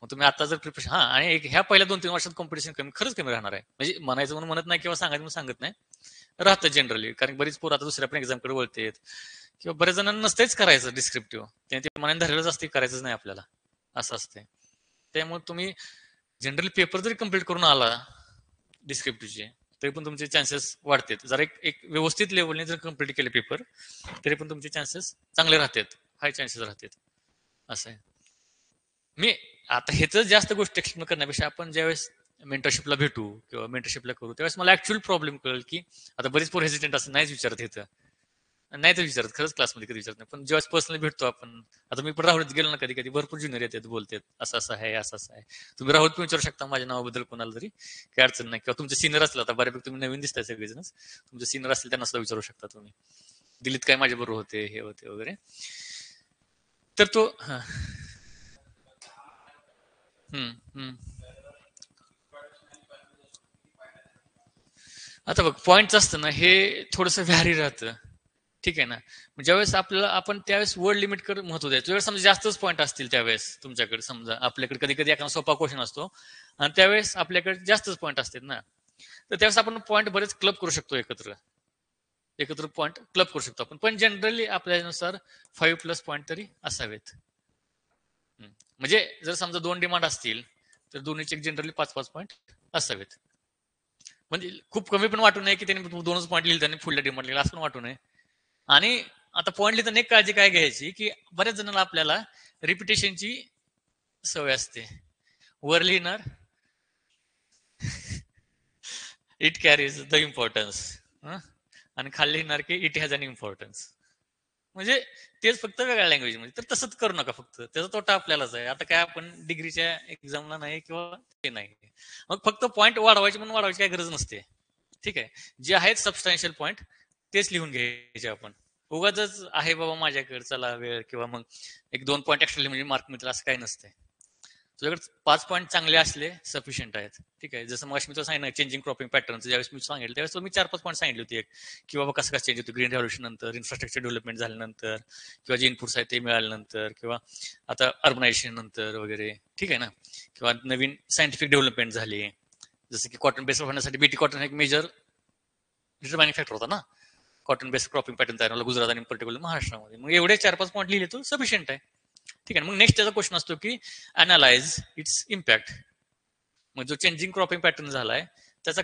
S2: मग तुम्ही आता जर प्रिपरेशन आणि ह्या पहिल्या 2-3 वर्षात कॉम्पिटिशन खरंच कमी राहणार आहे. म्हणजे म्हणायचं म्हणून म्हणत नाही किंवा सांगायचं म्हणून सांगत नाही, राहतं जनरली. कारण बरीच पोरं आता दुसऱ्या पण एक्झामकडे वळतेत, किंवा बऱ्याच जणांना नसतेच करायचं डिस्क्रिप्टिव्ह, ते मनाने धरलेलंच असते, करायचंच नाही आपल्याला, असं असते. त्यामुळे तुम्ही जनरल पेपर जरी कम्प्लीट करून आला डिस्क्रिप्टिव्हचे, तरी पण तुमचे चान्सेस वाढतात. जर एक व्यवस्थित लेवलने जर कम्प्लीट केले पेपर, तरी पण तुमचे चान्सेस चांगले राहतात, हाय चान्सेस राहतात. असं आहे. मी आता हेच जास्त गोष्टी एक्सप्लेन करण्यापेक्षा आपण ज्यावेळेस मेंटरशिपला भेटू किंवा मेंटरशिपला करू, त्यावेळेस मला ऍक्च्युअल प्रॉब्लेम कळेल की आता बरीच पोर हेजिटेंट असं नाहीच विचारत येतं, नाही तर विचारत खरंच क्लासमध्ये कधी विचारत नाही. पण जेव्हा पर्सनली भेटतो आपण, आता मी पण राहुलत गेलो ना, कधी कधी भरपूर ज्युनियर येतात, बोलतात असं असं आहे, असं असं आहे. तुम्ही राहुल पण विचारू शकता माझ्या नावाबद्दल कोणाला तरी, काय अडचण नाही. किंवा तुमचे सिनियर असला, आता बऱ्यापैकी तुम्ही नवीन दिसताय सगळेजणच, तुमचे सिनियर असतील त्यांना सुद्धा विचारू शकता तुम्ही, दिल्लीत काय माझ्या बरोबर होते, हे होते वगैरे. तर तो हम्म हम्म आता बघ, पॉईंट असतं ना, हे थोडंसं व्हॅरी राहतं. ठीक आहे ना. ज्यावेळेस आपल्याला आपण त्यावेळेस वर्ड लिमिट कर महत्व द्यायचं. त्यावेळेस समजा जास्तच पॉईंट असतील त्यावेळेस तुमच्याकडे, समजा आपल्याकडे कधी कधी एखादा सोपा क्वेश्चन असतो आणि त्यावेळेस आपल्याकडे जास्तच पॉईंट असतात ना, तर त्यावेळेस आपण पॉईंट बरेच क्लब करू शकतो, एकत्र एकत्र पॉईंट क्लब करू शकतो आपण. पण जनरली आपल्यानुसार 5+ पॉईंट तरी असावेत. म्हणजे जर समजा 2 डिमांड असतील, तर दोन्हीचे जनरली 5-5 पॉईंट असावेत. म्हणजे खूप कमी पण वाटू नये की त्यांनी 2च पॉईंट लिहिले त्यांनी फुल डिमांड लिहिला, असं पण वाटू नये. आणि आता पॉईंट लिहिताना एक काळजी काय घ्यायची, की बऱ्याच जणांना आपल्याला रिपिटेशनची सवय असते. वर लिहिणार इट कॅरीज द इम्पॉर्टन्स, आणि खाली लिहिणार की इट हॅज अन इम्पॉर्टन्स. म्हणजे तेच फक्त वेगळ्या लँग्वेज मध्ये. तर तसंच करू नका, फक्त त्याचा तोटा आपल्यालाच आहे. आता काय आपण डिग्रीच्या एक्झामला नाही किंवा ते नाही, मग फक्त पॉईंट वाढवायचे म्हणून वाढवायची काही गरज नसते. ठीक आहे, जे आहेत सबस्टॅन्शियल पॉईंट तेच लिहून घ्यायचे आपण. उगाच आहे बाबा माझ्याकडे चला वेळ, किंवा मग 1-2 पॉईंट एक्स्ट्रा म्हणजे मार्क मिळतील, असं काही नसते. तुझ्याकडे 5 पॉईंट चांगले असले सफिशियंट आहेत. ठीक आहे, जसं मग मी तुला सांगितलं चेंजिंग क्रॉपिंग पॅटर्न, ज्यावेळेस मी सांगितलं त्यावेळेस मी 4-5 पॉईंट सांगितले होते, की बाबा कसं कसं चेंज होतं ग्रीन रेव्होल्युशन नंतर, इन्फ्रास्ट्रक्चर डेव्हलपमेंट झाल्यानंतर, किंवा जे इनपुट्स आहेत ते मिळाल्यानंतर, किंवा आता अर्बनायझेशन नंतर वगैरे. ठीक आहे ना. किंवा नवीन सायंटिफिक डेव्हलपमेंट झाली, जसं की कॉटन बेस्ड होण्यासाठी बीटी कॉटन एक मेजर डिटरमायनिंग फॅक्टर होता ना. कॉटन बेस्ड क्रॉपिंग पॅटर्न तयार झाला गुजरात आणि पर्टिक्युलर महाराष्ट्रामध्ये. मग एवढे 4-5 पॉईंट लिहिले तो सफिशियंट आहे. ठीक आहे. मग नेक्स्ट त्याचा क्वेश्चन असतो की अनालाइज इट्स इम्पॅक्ट. मग जो चेंजिंग क्रॉपिंग पॅटर्न झालाय त्याचा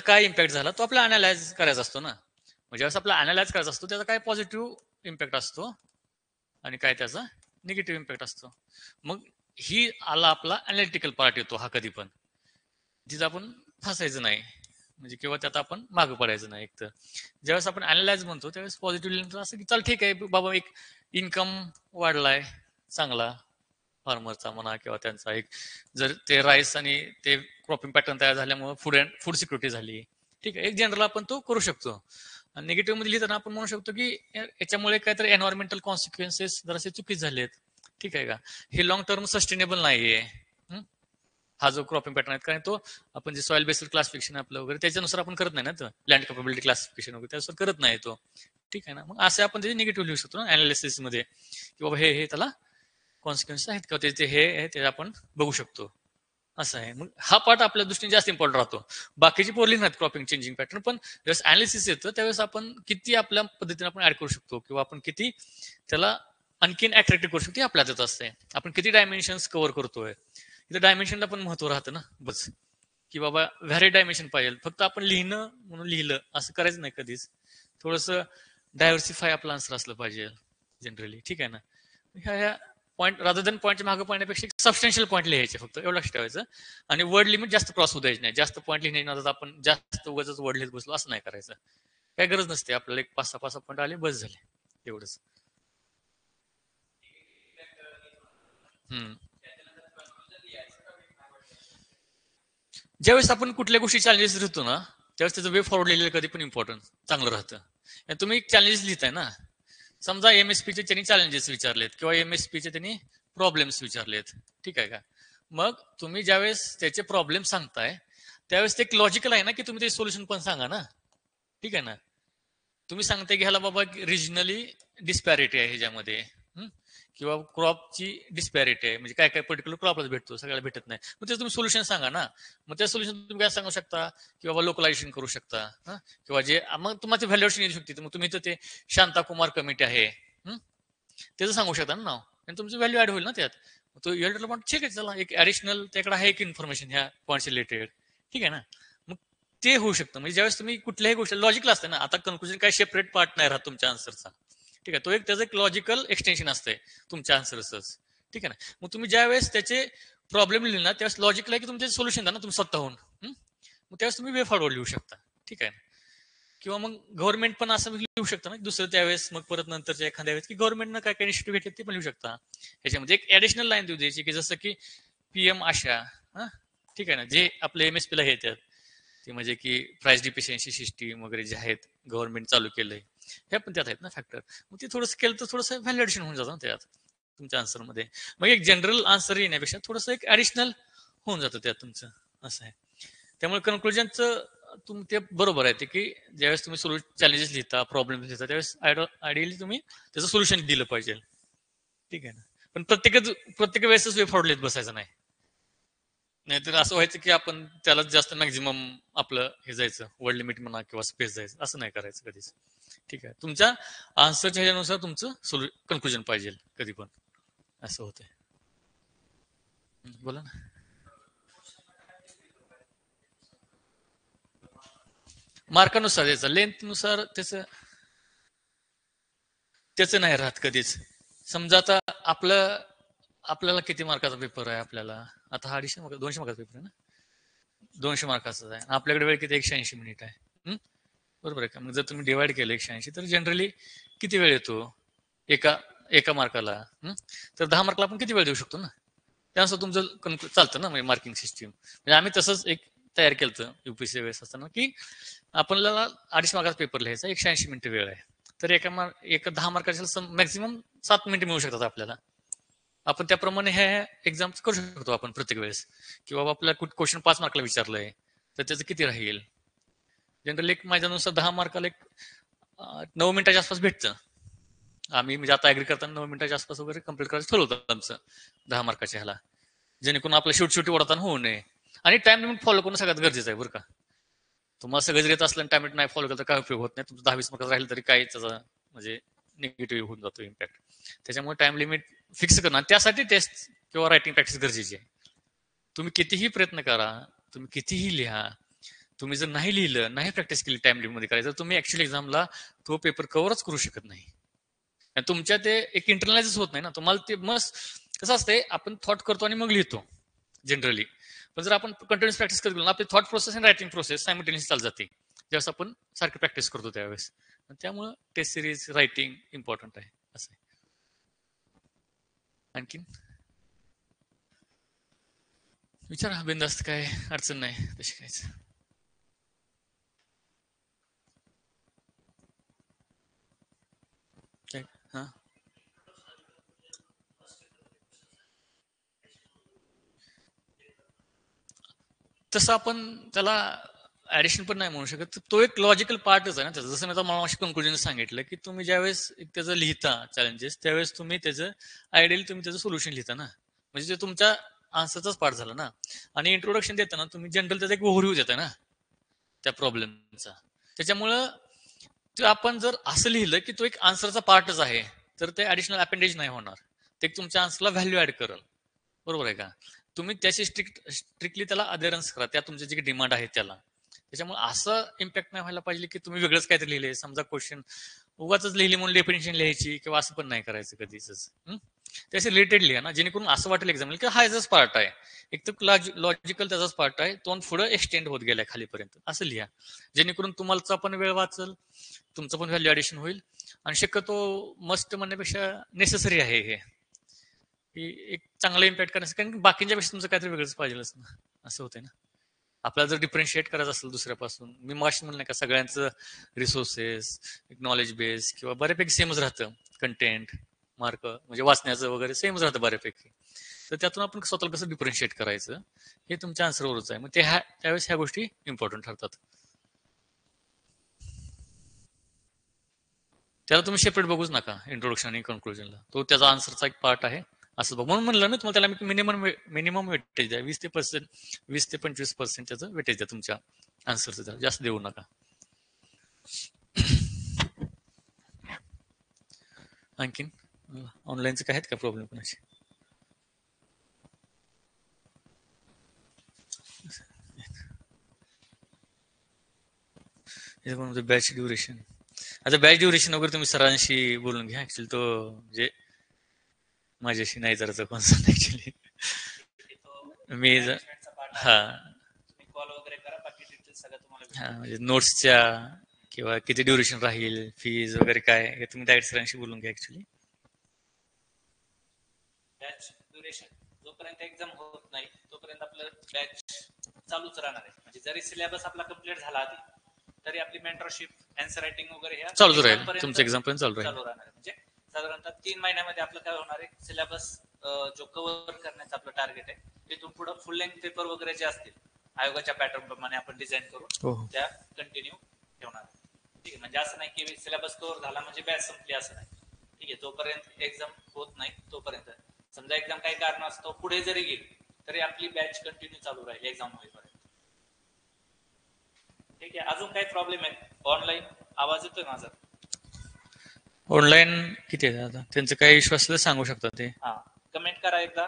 S2: काय इम्पॅक्ट झाला, तो आपला अनालाइज करायचा असतो ना. म्हणजे ज्यावेळेस आपला अनालाइज करायचा असतो त्याचा काय पॉझिटिव्ह इम्पॅक्ट असतो आणि काय त्याचा निगेटिव्ह इम्पॅक्ट असतो. मग ही आला आपला अनालिटिकल पार्ट येतो हा, कधी पण तिथं आपण फसायचं नाही, म्हणजे किंवा त्यात आपण मागं पडायचं नाही. एक तर ज्यावेळेस आपण अनालाइज म्हणतो त्यावेळेस पॉझिटिव्ह असं की चल ठीक आहे बाबा, एक इन्कम वाढलाय चांगला फार्मरचा म्हणा, किंवा त्यांचा एक जर ते राईस आणि ते क्रॉपिंग पॅटर्न तयार झाल्यामुळे फूड सिक्युरिटी झाली. ठीक आहे, एक जनरल आपण तो करू शकतो. आणि निगेटिव्ह मध्ये लिहिताना आपण म्हणू शकतो की याच्यामुळे काहीतरी एन्व्हायरमेंटल कॉन्सिक्वेन्सेस जरासे चुकीचे झालेत. ठीक आहे का, हे लॉंग टर्म सस्टेनेबल नाहीये. हा जो क्रॉपिंग पॅटर्न आहे, कारण तो आपण जे सॉइल बेस्ड क्लासिफिकेशन आपलं वगैरे त्याच्यानुसार आपण करत नाही ना, लँड कॅपेबिलिटी क्लासिफिकेशन वगैरे त्यानुसार करत नाही तो. ठीक आहे ना. मग असे आपण त्याचे निगेटिव्ह लिहू शकतो ना अनालिसिस मध्ये, की बाबा हे त्याला कॉन्सिक्वेन्स आहेत का, त्याचे हे ते आपण बघू शकतो. असं आहे. मग हा पार्ट आपल्या दृष्टीने जास्त इम्पॉर्टंट राहतो. बाकीची पोरली नाहीत क्रॉपिंग चेंजिंग पॅटर्न, पण जस अनालिसिस येतं त्यावेळेस आपण किती आपल्या पद्धतीने आपण ऍड करू शकतो, किंवा आपण किती त्याला आणखीन अट्रॅक्टिव्ह करू शकतो, आपल्या हातात असते. आपण किती डायमेन्शन्स कव्हर करतोय, इथं डायमेन्शनला पण महत्व राहतं ना. बस की बाबा व्हॅरिड डायमेन्शन पाहिजे, फक्त आपण लिहिणं म्हणून लिहिलं असं करायचं नाही कधीच. थोडस डायव्हर्सिफाय आपलं आन्सर असलं पाहिजे जनरली. ठीक आहे ना. ह्या पॉईंट रादर दॅन पॉईंटच्या मागे पडण्यापेक्षा सबस्टेन्शियल पॉईंट लिहायचे फक्त, एवढं लक्ष ठेवायचं. आणि वर्ड लिमिट जास्त क्रॉस होऊ द्यायची नाही. जास्त पॉईंट लिहिण्याच्या नादात आपण जास्त उगाच वर्ड लिहित बसलो असं नाही करायचं. काय गरज नसते, आपल्याला एक 5-6 पॉईंट आले बस झाले, एवढंच. हम्म. ज्यावेळेस आपण कुठल्या गोष्टी चॅलेंजेस लिहितो ना, त्यावेळेस त्याचं वे फॉरवर्ड लिहिलेलं कधी पण इम्पॉर्टंट चांगलं राहतं. आणि तुम्ही चॅलेंजेस लिहिताय ना, समजा एमएसपीचे त्यांनी चॅलेंजेस विचारलेत, किंवा एमएसपीचे त्यांनी प्रॉब्लेम्स विचारलेत. ठीक आहे का. मग तुम्ही ज्यावेळेस त्याचे प्रॉब्लेम सांगताय, त्यावेळेस ते एक लॉजिकल आहे ना, की तुम्ही ते सोल्युशन पण सांगा ना. ठीक आहे ना. तुम्ही सांगताय की ह्याला बाबा रिजनली डिस्पॅरिटी आहे ह्याच्यामध्ये, किंवा क्रॉपची डिस्पॅरिटी आहे, म्हणजे काय काय पर्टिक्युलर क्रॉपला भेटतो, सगळ्याला भेटत नाही. मग ते तुम्ही सोल्युशन सांगा ना. मग त्या सोल्युशन तुम्ही काय सांगू शकता, की बाबा लोकलायझेशन करू शकता. किंवा जे मग तुम्हाला व्हॅल्युएशन येऊ शकते, मग तुम्ही तर ते शांताकुमार कमिटी आहे, त्याचं सांगू शकता ना नाव, आणि तुमचं व्हॅल्यू ऍड होईल ना त्यात. तो एल पॉईंट ठीक आहे, चला एक ऍडिशनल त्याकडे आहे एक इन्फॉर्मेशन ह्या पॉईंट रिलेटेड. ठीक आहे ना. मग ते होऊ शकतं. म्हणजे ज्यावेळेस तुम्ही कुठल्याही गोष्टी लॉजिकल असते ना, आता कन्क्लुजन काय सेपरेट पार्ट नाही राहत तुमच्या आन्सरचा. ठीक आहे. तो एक त्याचं एक लॉजिकल एक्सटेन्शन असते तुमच्या आन्सरच. ठीक आहे ना. मग तुम्ही ज्यावेळेस त्याचे प्रॉब्लेम लिहिले ना, त्यावेळेस लॉजिकल आहे की तुमचे सोल्युशन द्या ना तुम्ही स्वतःहून. मग त्यावेळेस तुम्ही वे फॉरवर्ड लिहू शकता. ठीक आहे. किंवा मग गव्हर्नमेंट पण असं लिहू शकतं ना दुसरं त्यावेळेस, मग परत नंतरच्या एखाद्या वेळेस, की गव्हर्नमेंटनं काय काय इनिशिएटिव्ह घेतले ते पण लिहू शकता. ह्याच्यामध्ये एक ऍडिशनल लाईन देऊ द्यायची, की जसं की पीएम आशा. हा. ठीक आहे ना. जे आपले एमएसपी ला येतात ते, म्हणजे की प्राइस डिफिशियन्सी सिस्टीम वगैरे जे आहेत गव्हर्नमेंट चालू केलंय, हे पण त्यात आहेत ना फॅक्टर. मग ते थोडंसं केलं तर थोडंसं व्हॅलिडेशन होऊन जातं ना त्यात तुमच्या आन्सरमध्ये. मग एक जनरल आन्सर येण्यापेक्षा थोडंसं एक ऍडिशनल होऊन जातं त्यात तुमचं. असं आहे. त्यामुळे कन्क्लुजनचं ते बरोबर आहे ते, की ज्यावेळेस तुम्ही चॅलेंजेस लिहिता, प्रॉब्लेम लिहिता, त्यावेळेस आयडियली तुम्ही त्याचं सोल्युशन दिलं पाहिजे. ठीक आहे ना. पण प्रत्येक वेळेसच वे फॉरवर्ड लिहित बसायचं नाही. नाहीतर असं व्हायचं की आपण त्याला जास्त मॅक्झिमम आपलं हे जायचं, वर्ड लिमिट म्हणा किंवा स्पेस जायचं, असं नाही करायचं कधीच. ठीक आहे. तुमच्या आन्सरच्या ह्याच्यानुसार तुमचं कन्क्लुजन पाहिजे कधी पण. असं होतंय. बोला ना. मार्कानुसार याचं लेंथनुसार त्याचं नाही राहत कधीच. समजा आता आपल्याला किती मार्काचा पेपर आहे, आपल्याला आता हा 200 मार्काचा पेपर आहे ना, 200 मार्काचा आहे. आपल्याकडे वेळ किती, 180 मिनिट आहे. बरोबर आहे का. मग जर तुम्ही डिवाइड केलं 180, तर जनरली किती वेळ येतो एका एका मार्काला. तर 10 मार्कला आपण किती वेळ देऊ शकतो ना, त्यानुसार तुमचं चालतं ना, म्हणजे मार्किंग सिस्टीम. म्हणजे आम्ही तसंच एक तयार केलं युपीसी वेळेस असताना, की आपल्याला 250 मार्काचा पेपर लिहायचा, 180 मिनिटं वेळ आहे. तर एका 10 मार्काच्या मॅक्झिमम 7 मिनिटं मिळू शकतात आपल्याला. आपण त्याप्रमाणे ह्या एक्झाम करू शकतो आपण प्रत्येक वेळेस, की बाबा आपल्याला क्वेश्चन 5 मार्कला विचारलंय, तर त्याचं किती राहील. जनरली एक माझ्यानुसार 10 मार्काला एक 9 मिनिटाच्या आसपास भेटतं. आम्ही म्हणजे आता ऍग्री करताना 9 मिनिटाच्या आसपास वगैरे कम्प्लीट करायचं ठरवतं आमचं 10 मार्काच्या ह्याला, जेणेकरून आपलं शेवटी ओढताना होऊ नये. आणि टाइम लिमिट फॉलो करणं सगळ्यात गरजेचं आहे बरं का. तुम्हाला सगळं येत असलं टाइम लिमिट नाही फॉलो केलं तर काय उपयोग होत नाही. तुमचं 10-20 मार्क राहील तरी काय त्याचा म्हणजे निगेटिव्ह होऊन जातो इम्पॅक्ट. त्याच्यामुळे टाइम लिमिट फिक्स करणं, त्यासाठी टेस्ट किंवा रायटिंग प्रॅक्टिस गरजेची आहे. तुम्ही कितीही प्रयत्न करा, तुम्ही कितीही लिहा, तुम्ही जर नाही लिहिलं, नाही प्रॅक्टिस केली टाइम लिमिट मध्ये करायचं, तर तुम्ही ऍक्च्युअली एक्झामला तो पेपर कव्हरच करू शकत नाही. आणि तुमच्या ते एक इंटरनलाइज होत नाही ना. तुम्हाला ते मस्त कसं असतंय, आपण थॉट करतो आणि मग लिहितो जनरली. पण जर आपण कंटिन्युअस प्रॅक्टिस करत गेलो, आपली थॉट प्रोसेस आणि रायटिंग प्रोसेस सायमल्टेनियस चालू जाते, ज्यावेळेस आपण सारखी प्रॅक्टिस करतो त्यावेळेस. त्यामुळे टेस्ट सिरीज रायटिंग इम्पॉर्टंट आहे. असं आहे. आणखीन विचारा बिंदास्त, काय अडचण नाही तशी काहीच. हा. तसं आपण त्याला ऍडिशन पण नाही म्हणू शकत. तो एक लॉजिकल पार्टच आहे ना त्याचा. जसं मी आता मला कंक्लुजन सांगितलं की तुम्ही ज्यावेळेस त्याचं लिहिता चॅलेंजेस, त्यावेळेस तुम्ही त्याचं आयडियली तुम्ही त्याचं सोल्युशन लिहिता ना, म्हणजे ते तुमच्या आन्सरचाच पार्ट झाला ना. आणि इंट्रोडक्शन देताना तुम्ही जनरल त्याचा एक ओव्हरव्ह्यू देता ना त्या प्रॉब्लेमचा. त्याच्यामुळं ते आपण जर असं लिहिलं की तो एक आन्सरचा पार्टच आहे, तर ते ऍडिशनल अपेंडेज नाही होणार. ते तुमच्या आन्सरला व्हॅल्यू ऍड करेल. बरोबर आहे का? तुम्ही त्याची स्ट्रिक्टली त्याला अधेरन्स करा, त्या तुमचे जे डिमांड आहे त्याला. त्याच्यामुळे असं इम्पॅक्ट नाही व्हायला पाहिजे की तुम्ही वेगळंच काहीतरी लिहिले. समजा क्वेश्चन उगाच लिहिली म्हणून डेफिनेशन लिहायची किंवा असं पण नाही करायचं कधीच. त्याचे रिलेटेड लिहा ना, जेणेकरून असं वाटेल एक्झाम्पल की हा याचाच पार्ट आहे. एक तर लॉजिकल त्याचाच पार्ट आहे, तो पुढे एक्सटेंड होत गेलाय खालीपर्यंत, असं लिहा. जेणेकरून तुम्हाला पण वेळ वाचल, तुमचं पण व्हॅल्यू ऍडिशन होईल. आणि शक्यतो मस्ट म्हणण्यापेक्षा नेसेसरी आहे हे, की एक चांगला इम्पॅक्ट करण्यासाठी. कारण बाकीच्या पेक्षा तुमचं काहीतरी वेगळंच पाहिजेलच ना, असं होतंय ना. आपल्याला जर डिफरन्शिएट करायचं असेल दुसऱ्यापासून, मी माशी म्हणलं का सगळ्यांचं रिसोर्सेस, नॉलेज बेस किंवा बऱ्यापैकी सेमच राहतं. कंटेंट, मार्क म्हणजे वाचण्याचं वगैरे सेमच राहतं बऱ्यापैकी. तर त्यातून आपण स्वतःला कसं डिफरन्शिएट करायचं हे तुमच्या आन्सरवरच आहे. मग ते त्यावेळेस ह्या गोष्टी इम्पॉर्टंट ठरतात. त्याला तुम्ही सेपरेट बघूच नका इंट्रोडक्शन आणि कन्क्लुजनला, तो त्याचा आन्सरचा एक पार्ट आहे असं बघ. म्हणून म्हणलं ना तुम्हाला, त्याला मी मिनिमम वेटेज द्या, 20% त्याचं वेटेज द्या तुमच्या आन्सरचं, जास्त देऊ नका. आणखीन ऑनलाईनचं काय आहेत का प्रॉब्लेम कोणाचे? बॅच ड्युरेशन, आता बॅच ड्युरेशन वगैरे तुम्ही सरांशी बोलून घ्या. ऍक्च्युली तो म्हणजे माझ्याशी नाही जरा कोणता ऍक्च्युली मी हा म्हणजे नोट्सच्या किंवा किती ड्युरेशन राहील, फीज वगैरे काय, हे तुम्ही डायरेक्ट सरांशी बोलून घ्या. ऍक्च्युली
S3: बॅच ड्युरेशन जोपर्यंत एक्झाम होत नाही तोपर्यंत आपलं बॅच चालूच राहणार आहे. म्हणजे जरी सिलेबस आपला कम्प्लीट झाला आधी तरी आपली मेंटरशिप, आन्सर रायटिंग वगैरे ह्या
S2: चालू राहील, तुमचं एक्झाम पण चालू
S3: राहणार आहे. म्हणजे साधारणतः 3 महिन्यामध्ये आपलं काय होणार आहे, सिलेबस जो कव्हर करण्याचं आपलं टार्गेट आहे, तिथून पुढे फुल लेंथ पेपर वगैरे जे असतील आयोगाच्या पॅटर्न प्रमाणे आपण डिझाईन करून त्या कंटिन्यू ठेवणार आहे. ठीक आहे, म्हणजे असं नाही की सिलेबस कव्हर झाला म्हणजे बॅच संपली, असं नाही. ठीक आहे, जोपर्यंत एक्झाम होत नाही तोपर्यंत. समजा एक्झाम काही कारण असतो पुढे जरी गेली तरी आपली बॅच कंटिन्यू चालू राहील एक्झाम होईपर्यंत. ठीक आहे, अजून काही प्रॉब्लेम आहे? ऑनलाईन आवाज येतोय माझा?
S2: ऑनलाईन किती आहे आता, त्यांचं काही इश्यू असलं सांगू शकतात ते.
S3: हा, कमेंट करा एकदा.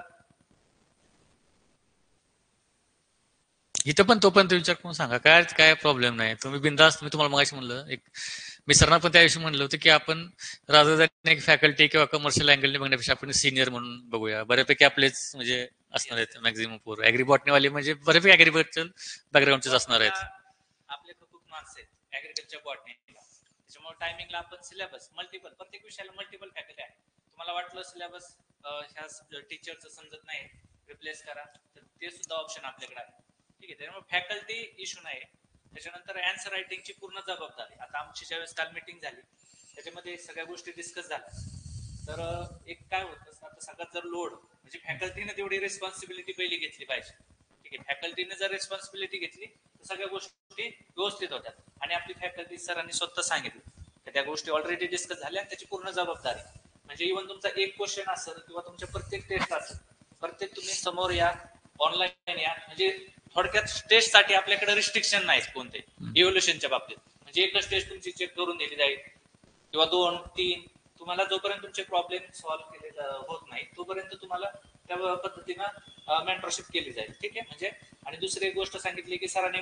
S2: इथं पण तो पण विचार करून सांगा, काय काय प्रॉब्लेम नाही. तुम्ही बिंदास, मी तुम्हाला मगाशी म्हणलं, एक मी सरांना पण त्याविषयी म्हणलं होतं की आपण राजा एक फॅकल्टी किंवा कमर्शियल अँगलने बघण्यापेक्षा आपण सिनियर म्हणून बघूया. बऱ्यापैकी आपलेच म्हणजे असणार आहेत मॅक्झिमम पूर ऍग्रीबॉटनीवाले, म्हणजे बऱ्यापैकी ऍग्रीकल्चर बॅकग्राऊंडचेच असणार आहेत.
S3: आपले खूप माणसं आहेत ऍग्रीकल्चर बॉटनीला, त्याच्यामुळे टायमिंगला आपण सिलेबस मल्टिपल, प्रत्येक विषयाला मल्टिपल फॅकल्टी आहे. तुम्हाला वाटलं सिलेबस ह्या टीचरचं समजत नाही, रिप्लेस करा, तर ते सुद्धा ऑप्शन आपल्याकडे आहे. ठीक आहे, त्यामुळे फॅकल्टी इश्यू नाही. त्याच्यानंतर आन्सर रायटिंगची पूर्ण जबाबदारी. आता आमची ज्यावेळेस काल मीटिंग झाली त्याच्यामध्ये सगळ्या गोष्टी डिस्कस झाल्या. तर एक काय होतं, आता सगळ्यात जर लोड म्हणजे फॅकल्टीने तेवढी रिस्पॉन्सिबिलिटी पहिली घेतली पाहिजे. ठीक आहे, फॅकल्टीने जर रिस्पॉन्सिबिलिटी घेतली तर सगळ्या गोष्टी व्यवस्थित होत्या. आणि आपली फॅकल्टी सरांनी स्वतः सांगितलं तर त्या गोष्टी ऑलरेडी डिस्कस झाल्या, त्याची पूर्ण जबाबदारी. म्हणजे इव्हन तुमचा एक क्वेश्चन असेल किंवा तुमच्या प्रत्येक टेस्ट असेल, प्रत्येक तुम्ही समोर या, ऑनलाईन या. म्हणजे थोडक्यात टेस्टसाठी आपल्याकडे रिस्ट्रिक्शन नाही कोणते इव्होल्युशनच्या बाबतीत. म्हणजे एकच टेस्ट तुमची चेक करून दिली जाईल किंवा 2, 3. तुम्हाला जोपर्यंत तुमचे प्रॉब्लेम सॉल्व्ह केले होत नाही तोपर्यंत तुम्हाला त्या पद्धतीनं मेंटरशिप केली जाईल. ठीक आहे, म्हणजे. आणि दुसरी एक गोष्ट सांगितली की सरांनी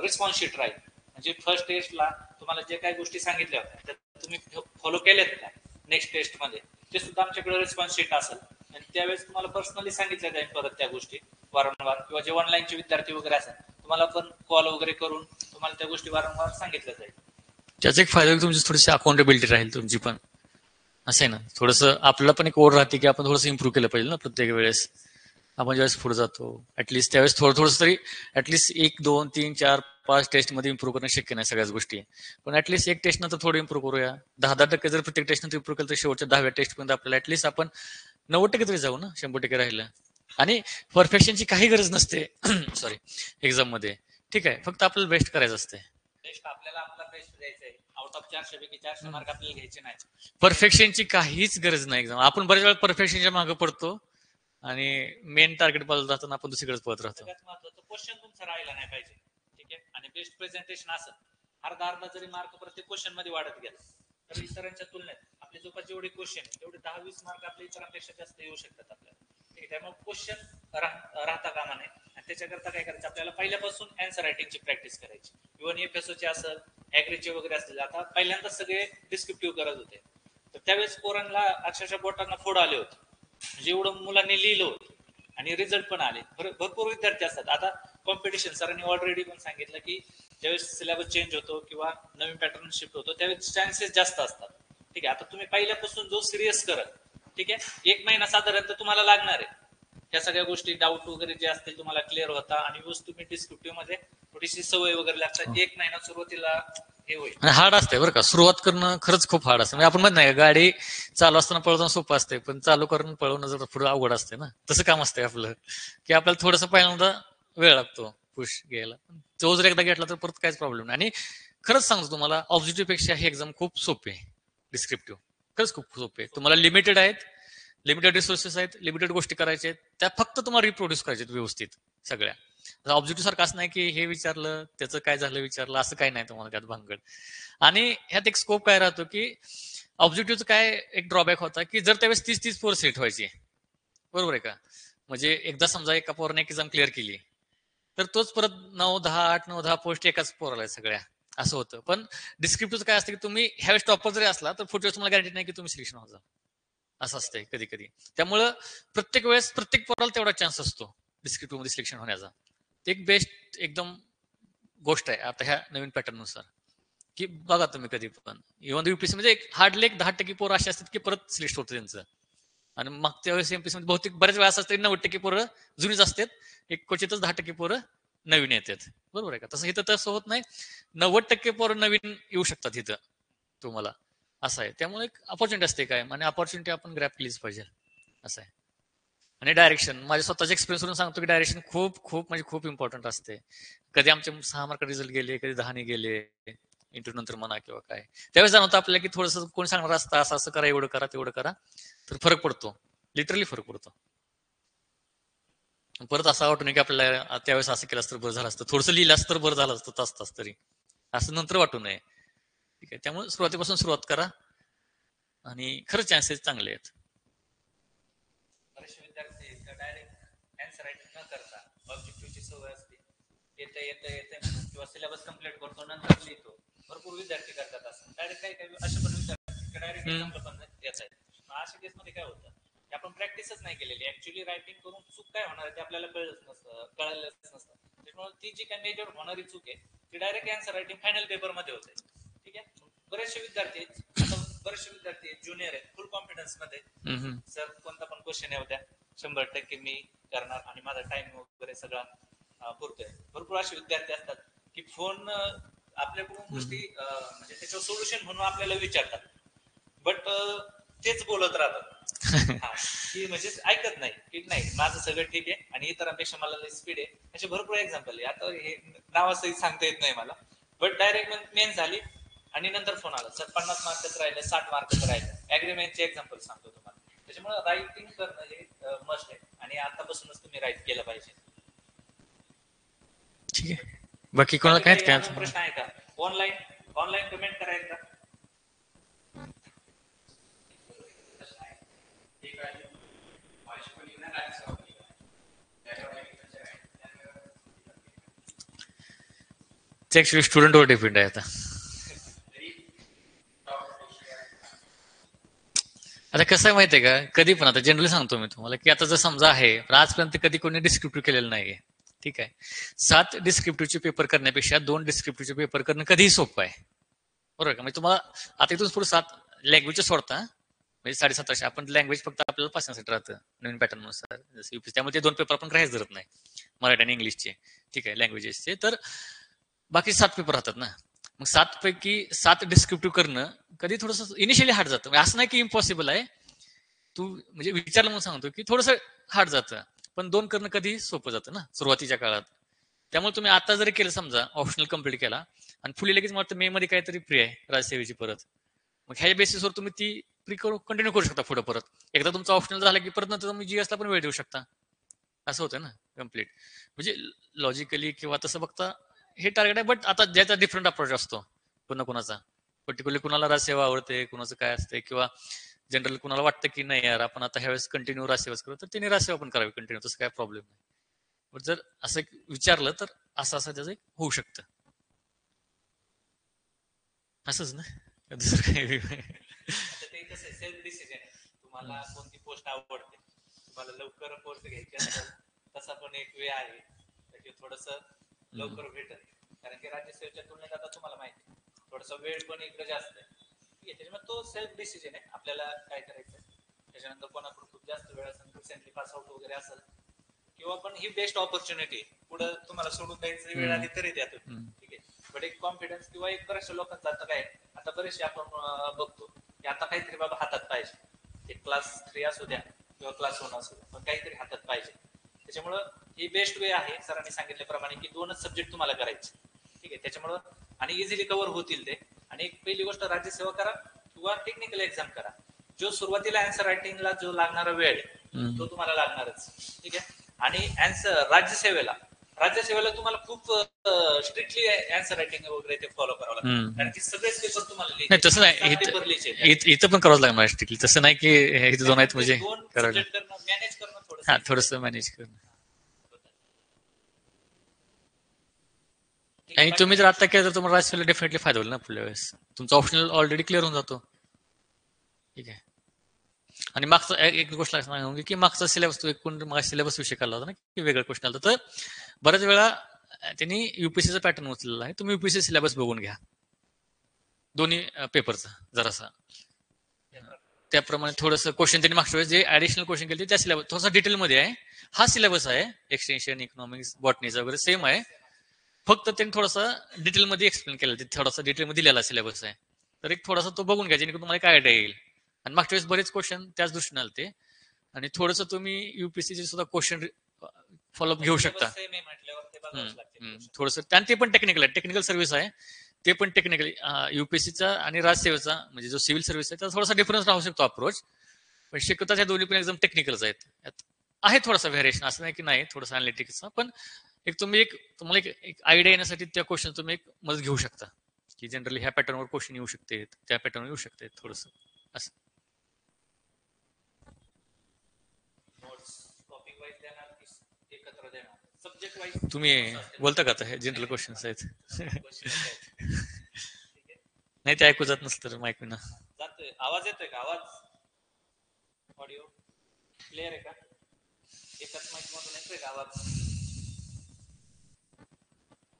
S3: रिस्पॉन्स शीट राहील. म्हणजे फर्स्ट टेस्टला तुम्हाला जे काही गोष्टी सांगितल्या होत्या त्या तुम्ही फॉलो केल्यात का नेक्स्ट टेस्ट मध्ये, ते सुद्धा आमच्याकडे रिस्पॉन्स शीट असेल. आणि त्यावेळेस तुम्हाला पर्सनली सांगितल्या जाईल परत त्या गोष्टी वारंवार, किंवा जे ऑनलाईनचे विद्यार्थी वगैरे असेल तुम्हाला पण कॉल वगैरे करून तुम्हाला त्या गोष्टी वारंवार सांगितल्या जाईल.
S2: त्याचा एक फायदा तुमची थोडीशी अकाउंटेबिलिटी राहील तुमची पण. असं आहे ना, थोडंसं आपल्याला पण एक ओढ राहते की आपण थोडंसं इम्प्रूव्ह केलं पाहिजे ना प्रत्येक वेळेस. आपण ज्यावेळेस पुढे जातो ऍटलिस्ट त्यावेळेस थोडंसं तरी ऍटलिस्ट 1, 2, 3, 4, 5 टेस्ट मध्ये इम्प्रूव्ह करणं शक्य नाही सगळ्याच गोष्टी. पण ऍटलिस्ट एक टेस्ट नंतर थोडं इम्प्रूव्ह करूया. 10% जर प्रत्येक टेस्ट नंतर इम्प्रूव्ह केलं तर शेवटच्या 10व्या टेस्ट पर्यंत आपल्याला ऍटलिस्ट आपण 90% तरी जाऊ ना, 100% राहिलं आणि परफेक्शनची काही गरज नसते सॉरी एक्झाम मध्ये. ठीक आहे, फक्त आपल्याला बेस्ट करायचं असते.
S3: बेस्ट आपल्याला आपला बेस्ट द्यायचा आहे. आउट ऑफ 400 पैकी 400 मार्क आपल्याला घ्यायचे नाही.
S2: परफेक्शनची काहीच गरज नाही एक्झाम. आपण बऱ्याच वेळा परफेक्शनच्या मागे पडतो आणि मेन टार्गेट पासून जाताना आपण दुसरीकडेच पळत राहतो.
S3: सगळ्यात महत्वाचं क्वेश्चन तुमचा राहिला नाही पाहिजे. ठीक आहे, आणि बेस्ट प्रेझेंटेशन असं अर्धा जरी मार्क प्रत्येक क्वेश्चन मध्ये वाढत गेला तर इतरांच्या तुलनेत आपले जवळपास जेवढे क्वेश्चन तेवढे 10-20 मार्क आपल्या इतरांपेक्षा जास्त येऊ शकतात आपल्याला. ठीक आहे, त्यामुळे क्वेश्चन राहता कामा नये. आणि त्याच्याकरता काय करायचं, आपल्याला पहिल्यापासून आन्सर रायटिंगची प्रॅक्टिस करायची. इव्हन एफएसओचे असेल, ऍग्रीचे वगैरे असतील. आता पहिल्यांदा सगळे डिस्क्रिप्टिव्ह करत होते, तर त्यावेळेस पोरांना अक्षरशः बोटांना फोड आले होते, म्हणजे एवढं मुलांनी लिहिलं होतं आणि रिझल्ट पण आले. भरपूर विद्यार्थी असतात. आता कॉम्पिटिशन सरांनी ऑलरेडी पण सांगितलं की ज्यावेळेस सिलेबस चेंज होतो किंवा नवीन पॅटर्न शिफ्ट होतो त्यावेळेस चान्सेस जास्त असतात. ठीक आहे, आता तुम्ही पहिल्यापासून जो सिरियस करत, ठीक आहे, 1 महिना साधारणतः तुम्हाला लागणार आहे. ह्या सगळ्या गोष्टी डाऊट वगैरे जे असतील तुम्हाला क्लिअर होता आणि तुम्ही डिस्क्रिप्टिव्ह मध्ये थोडीशी सवय वगैरे लागतात. 1 महिना सुरुवातीला हे होईल.
S2: हार्ड असते बरं का, सुरुवात करणं खरंच खूप हार्ड असते. म्हणजे आपण म्हणत नाही गाडी चालू असताना पळवताना सोपं असते, पण चालू करून पळवणं जर पुढे अवघड असते ना, तसं काम असते आपलं की आपल्याला थोडंसं पहिल्यांदा वेळ लागतो पुश घ्यायला. तो जर एकदा घेतला तर परत काहीच प्रॉब्लेम नाही. आणि खरंच सांगतो तुम्हाला, ऑब्जेक्टिव्ह पेक्षा हे एक्झाम खूप सोपे आहे. डिस्क्रिप्टिव्ह खरंच खूप सोपे आहे. तुम्हाला लिमिटेड आहेत, लिमिटेड रिसोर्सेस आहेत, लिमिटेड गोष्टी करायच्या आहेत, त्या फक्त तुम्हाला रिप्रोड्यूस करायच्या व्यवस्थित सगळ्या. ऑब्जेक्टिव्ह सारखं असं नाही की हे विचारलं त्याचं काय झालं विचारलं, असं काही नाही तुम्हाला त्यात भानगड. आणि ह्यात एक स्कोप काय राहतो की ऑब्जेक्टिव्हचं काय एक ड्रॉबॅक होता की जर त्यावेळेस 30 पोरं सिलेक्ट व्हायची, बरोबर आहे का. म्हणजे एकदा समजा एका पोराने एक्झाम क्लिअर केली तर तोच परत 9-10 पोस्ट एकाच पोराला सगळ्या, असं होतं. पण डिस्क्रिप्टिव्हचं काय असतं की तुम्ही ह्यावेळेस टॉपर जरी असला तर पुढच्या वेळेस तुम्हाला गॅरंटी नाही की तुम्ही सिलेक्शन व्हायचं, असं असतंय कधी कधी. त्यामुळं प्रत्येक वेळेस प्रत्येक पोराला तेवढा चान्स असतो डिस्क्रिप्टिव्ह मध्ये सिलेक्शन होण्याचा. एक बेस्ट एकदम गोष्ट आहे आता ह्या नवीन पॅटर्न नुसार की बघा तुम्ही कधी पण इव्हन युपीएससी मध्ये हार्डली 10% पोरं अशी असतात की परत सिलेक्ट होतं त्यांचं. आणि मागच्या वेळेस एमपीएससी मध्ये बहुतेक बऱ्याच वेळा असं असतं 90% पोरं जुनीच असतात, एक क्वचितच 10% पोरं नवीन येतात, बरोबर आहे का. तसं इथं तसं होत नाही, 90% पोरं नवीन येऊ शकतात इथं तुम्हाला, असं आहे. त्यामुळे एक अपॉर्च्युनिटी असते काय, आणि अपॉर्च्युनिटी आपण ग्रॅब केलीच पाहिजे, असं आहे. आणि डायरेक्शन, माझ्या स्वतःच्या एक्सपिरियन्स वरून सांगतो की डायरेक्शन खूप खूप म्हणजे खूप इम्पॉर्टंट असते. कधी आमचे 6 मार्क रिझल्ट गेले, कधी 10 गेले इंटरव्ह्यू नंतर म्हणा किंवा काय, त्यावेळेस जाणवतं आपल्याला की थोडंसं कोणी सांगणार असतं असं असं करा, एवढं करा, तेवढं करा, तर फरक पडतो, लिटरली फरक पडतो. परत असं वाटू नये की आपल्याला त्यावेळेस असं केलं असतं बरं झालं असतं, थोडंसं लिहिलं असतं बरं झालं असतं तास तास तरी, असं नंतर वाटू नये. ठीक आहे, त्यामुळे सुरुवातीपासून सुरुवात करा आणि खरंच चान्सेस चांगले आहेत.
S3: बरेचसे विद्यार्थी डायरेक्ट आन्सर रायटिंग न करता ऑब्जेक्टिव्हची सवय असते, येते किंवा सिलेबस कम्प्लीट करतो नंतर लिहितो. भरपूर विद्यार्थी करतात असं. डायरेक्ट काही असे पण विद्यार्थी डायरेक्ट एक्झामला पण येत आहेत. अशा केसमध्ये काय होतं की आपण प्रॅक्टिसच नाही केलेली. ऍक्च्युअली रायटिंग करून चूक काय होणार आहे ते आपल्याला कळलंच नसतं. त्यामुळे ती जी काही मेजर होणारी चूक आहे ती direct answer writing final paper मध्ये होते. ठीक आहे, बरेचसे विद्यार्थी ज्युनियर आहेत, फुल कॉन्फिडन्स मध्ये सर कोणता पण क्वेश्चन येऊ द्या 100% मी करणार आणि माझा टाइम वगैरे सगळा पुरतोय. भरपूर असे विद्यार्थी असतात की फोन आपल्याकडून गोष्टी म्हणजे त्याच्यावर सोल्युशन म्हणून आपल्याला विचारतात, बट तेच बोलत राहतात. की म्हणजे ऐकत नाही की नाही माझं सगळं ठीक आहे आणि इतरांपेक्षा मला स्पीड आहे. असे भरपूर एक्झाम्पल आहे. आता हे नावासही सांगता येत नाही मला, बट डायरेक्ट मेन झाली आणि नंतर फोन आला सर 50 मार्कच राहिले, 60 मार्कच राहिले. अग्रीमेंटचे एक्झाम्पल सांगतो तुम्हाला. त्याच्यामुळे रायटिंग करणं हे मस्ट आहे आणि आतापासूनच तुम्ही राईट केलं पाहिजे.
S2: ठीक आहे, बाकी कोणाला काय
S3: प्रश्न आहे का? ऑनलाईन पेमेंट करायचं का?
S2: ऍक्च्युली स्टुडंटवर डिपेंड आहे. आता कसं आहे माहितीये का, कधी पण आता जनरली सांगतो मी तुम्हाला की आता जर समजा आहे पण आजपर्यंत कधी कोणी डिस्क्रिप्टिव्ह केलेलं नाहीये. ठीक आहे, 7 डिस्क्रिप्टिव्हचे पेपर करण्यापेक्षा 2 डिस्क्रिप्टिव्हचे पेपर करणं कधीही सोपं आहे, बरोबर का. म्हणजे तुम्हाला आता इथून पुढे 7 लँग्वेजेस सोडता, म्हणजे 750 आपण लँग्वेज फक्त आपल्याला पासण्यासाठी राहतं नवीन पॅटर्न नुसार जसं युपीएससी. त्यामुळे ते 2 पेपर आपण ग्राह्यच धरत नाही, मराठी आणि इंग्लिशचे. ठीक आहे, लँग्वेजेसचे. तर बाकी 7 पेपर राहतात ना, मग 7 पैकी 7 डिस्क्रिप्टिव्ह करणं कधी थोडंसं इनिशियली हार्ड जातं. म्हणजे असं नाही की इम्पॉसिबल आहे, तू म्हणजे विचारलं म्हणून सांगतो की थोडंसं हार्ड जातं, पण 2 करणं कधी सोपं जातं ना सुरुवातीच्या काळात. त्यामुळे तुम्ही आता जरी केलं समजा ऑप्शनल कम्प्लीट केला आणि फुली लगेच मला मे मध्ये काहीतरी फ्री आहे राज्यसेवेची परत, मग ह्या बेसिसवर तुम्ही ती प्री करू कंटिन्यू करू शकता पुढे परत. एकदा तुमचं ऑप्शनल झालं की परत नंतर तुम्ही जीएसला पण वेळ देऊ शकता. असं होतं ना कम्प्लीट. म्हणजे लॉजिकली किंवा तसं बघता हे टार्गेट आहे, बट आता ज्याचा डिफरंट अप्रोच असतो पुन्हा कुणाचा. पर्टिक्युलरली कुणाला राजसेवा आवडते, कुणाचं काय असते, किंवा जनरल कुणाला वाटतं की नाही यार आपण आता ह्यावेळेस कंटिन्यू राजसेवाच करू, तर त्यांनी राजसेवा पण करावी कंटिन्यू, तसं काय प्रॉब्लेम नाही. पण जर असं विचारलं तर असं त्याचं होऊ शकतं. असंच ना दुसरं काही.
S3: आता ते कसं सेल्फ डिसिजन आहे, तुम्हाला कोणती पोस्ट आवडते, तुम्हाला लवकर पोस्ट घ्यायची असेल तसा पण एक वे आहे की थोडस लवकर भेटेल. कारण की राज्यसेवेच्या तुलनेत आता तुम्हाला माहिती थोडासा वेळ पण इकडे जास्त आहे. ठीक आहे, त्याच्यामुळे तो सेल्फ डिसिजन आहे आपल्याला काय करायचं. त्याच्यानंतर कोणाकडून खूप जास्त वेळ असेल, रिसेंटली पास आउट वगैरे असेल, किंवा पण ही बेस्ट ऑपॉर्च्युनिटी पुढे तुम्हाला सोडून द्यायची वेळ आली तरी द्या तुम्ही. ठीक आहे, बट एक कॉन्फिडन्स किंवा एक बऱ्याचशा लोकांचं आता काय आता बरेचसे आपण बघतो की आता काहीतरी बाबा हातात पाहिजे, एक क्लास 3 असू द्या किंवा क्लास 1 असू द्या, पण काहीतरी हातात पाहिजे. त्याच्यामुळं ही बेस्ट वे आहे सरांनी सांगितल्याप्रमाणे की 2च सब्जेक्ट तुम्हाला करायचे. ठीक आहे, त्याच्यामुळं आणि इझिली कव्हर होतील ते. आणि एक पहिली गोष्ट राज्यसेवा करा किंवा टेक्निकल एक्झाम करा. जो सुरुवातीला आन्सर रायटिंगला जो लागणारा वेळ तो तुम्हाला लागणारच. ठीक आहे, आणि आन्सर राज्यसेवेला तुम्हाला खूप स्ट्रिक्टली आन्सर रायटिंग वगैरे ते फॉलो करावं लागतं. कारण की सगळेच पेपर तुम्हाला
S2: नाही तसं नाही,
S3: पेपर लिहायचे.
S2: इथं पण करावंच लागणार स्ट्रिक्टली. तसं नाही की इथं 2 आहेत म्हणजे करायला.
S3: मॅनेज करणं
S2: हा
S3: थोडं
S2: थोडस मॅनेज करणं. आणि तुम्ही जर आता केलं तर तुम्हाला राज्यसेवेला डेफिनेटली फायदा होईल ना पुढल्या वेळेस. तुमचा ऑप्शनल ऑलरेडी क्लिअर होऊन जातो. ठीक आहे. आणि मागचा एक गोष्ट सांगू की मागचा सिलेबस तो एकूण सिलेबस विषय काढला होता ना की वेगळा क्वेश्चन आला, तर बऱ्याच वेळा त्यांनी युपीएससीचा पॅटर्न उचललेला आहे. तुम्ही युपीएससी सिलेबस बघून घ्या दोन्ही पेपरचा जरासा. त्याप्रमाणे थोडंसं क्वेश्चन त्यांनी मागच्या वेळेस जे ऍडिशनल क्वेश्चन केले त्या सिलेबस थोडासा डिटेलमध्ये आहे. हा सिलेबस आहे एक्सटेन्शन इकॉनॉमिक्स बॉटनीचा वगैरे सेम आहे, फक्त त्यांनी थोडासा डिटेलमध्ये एक्सप्लेन केलं, थोडासा डिटेलमध्ये दिलेला सिलेबस आहे. तर एक थोडासा तो बघून घ्या जेणेकरून तुम्हाला काय आयडिया येईल. आणि मागच्या वेळेस बरेच क्वेश्चन त्याच दृष्टीने आलते. आणि थोडंसं तुम्ही युपीएससीचे सुद्धा क्वेश्चन फॉलोअप घेऊ शकता. थोडंसं आणि ते पण टेक्निकल आहे, टेक्निकल सर्व्हिस आहे ते पण टेक्निकली. युपीएससीचा आणि राज्यसेवेचा म्हणजे जो सिव्हिल सर्व्हिस आहे त्याचा थोडासा डिफरन्स राहू शकतो अप्रोच, पण शक्यता ह्या दोन्ही पण एकदम टेक्निकलच आहेत. आहे थोडासा व्हेरिएशन, असं नाही की नाही थोडासा अनालिटिक्सचा, पण तुम्हाला एक आयडिया येण्यासाठी त्या क्वेश्चन तुम्ही एक मदत घेऊ शकता की जनरली ह्या पॅटर्नवर क्वेश्चन येऊ शकते, त्या पॅटर्नवर येऊ शकते थोडंसं असं. तुम्ही बोलता का आता हे जनरल क्वेश्चन्स आहेत? नाही ते ऐकू जात नसतं तर माईक विना.
S3: जातोय आवाज येतोय का? आवाज ऑडिओ क्लिअर आहे का? एकच माईक मधून येतोय का आवाज?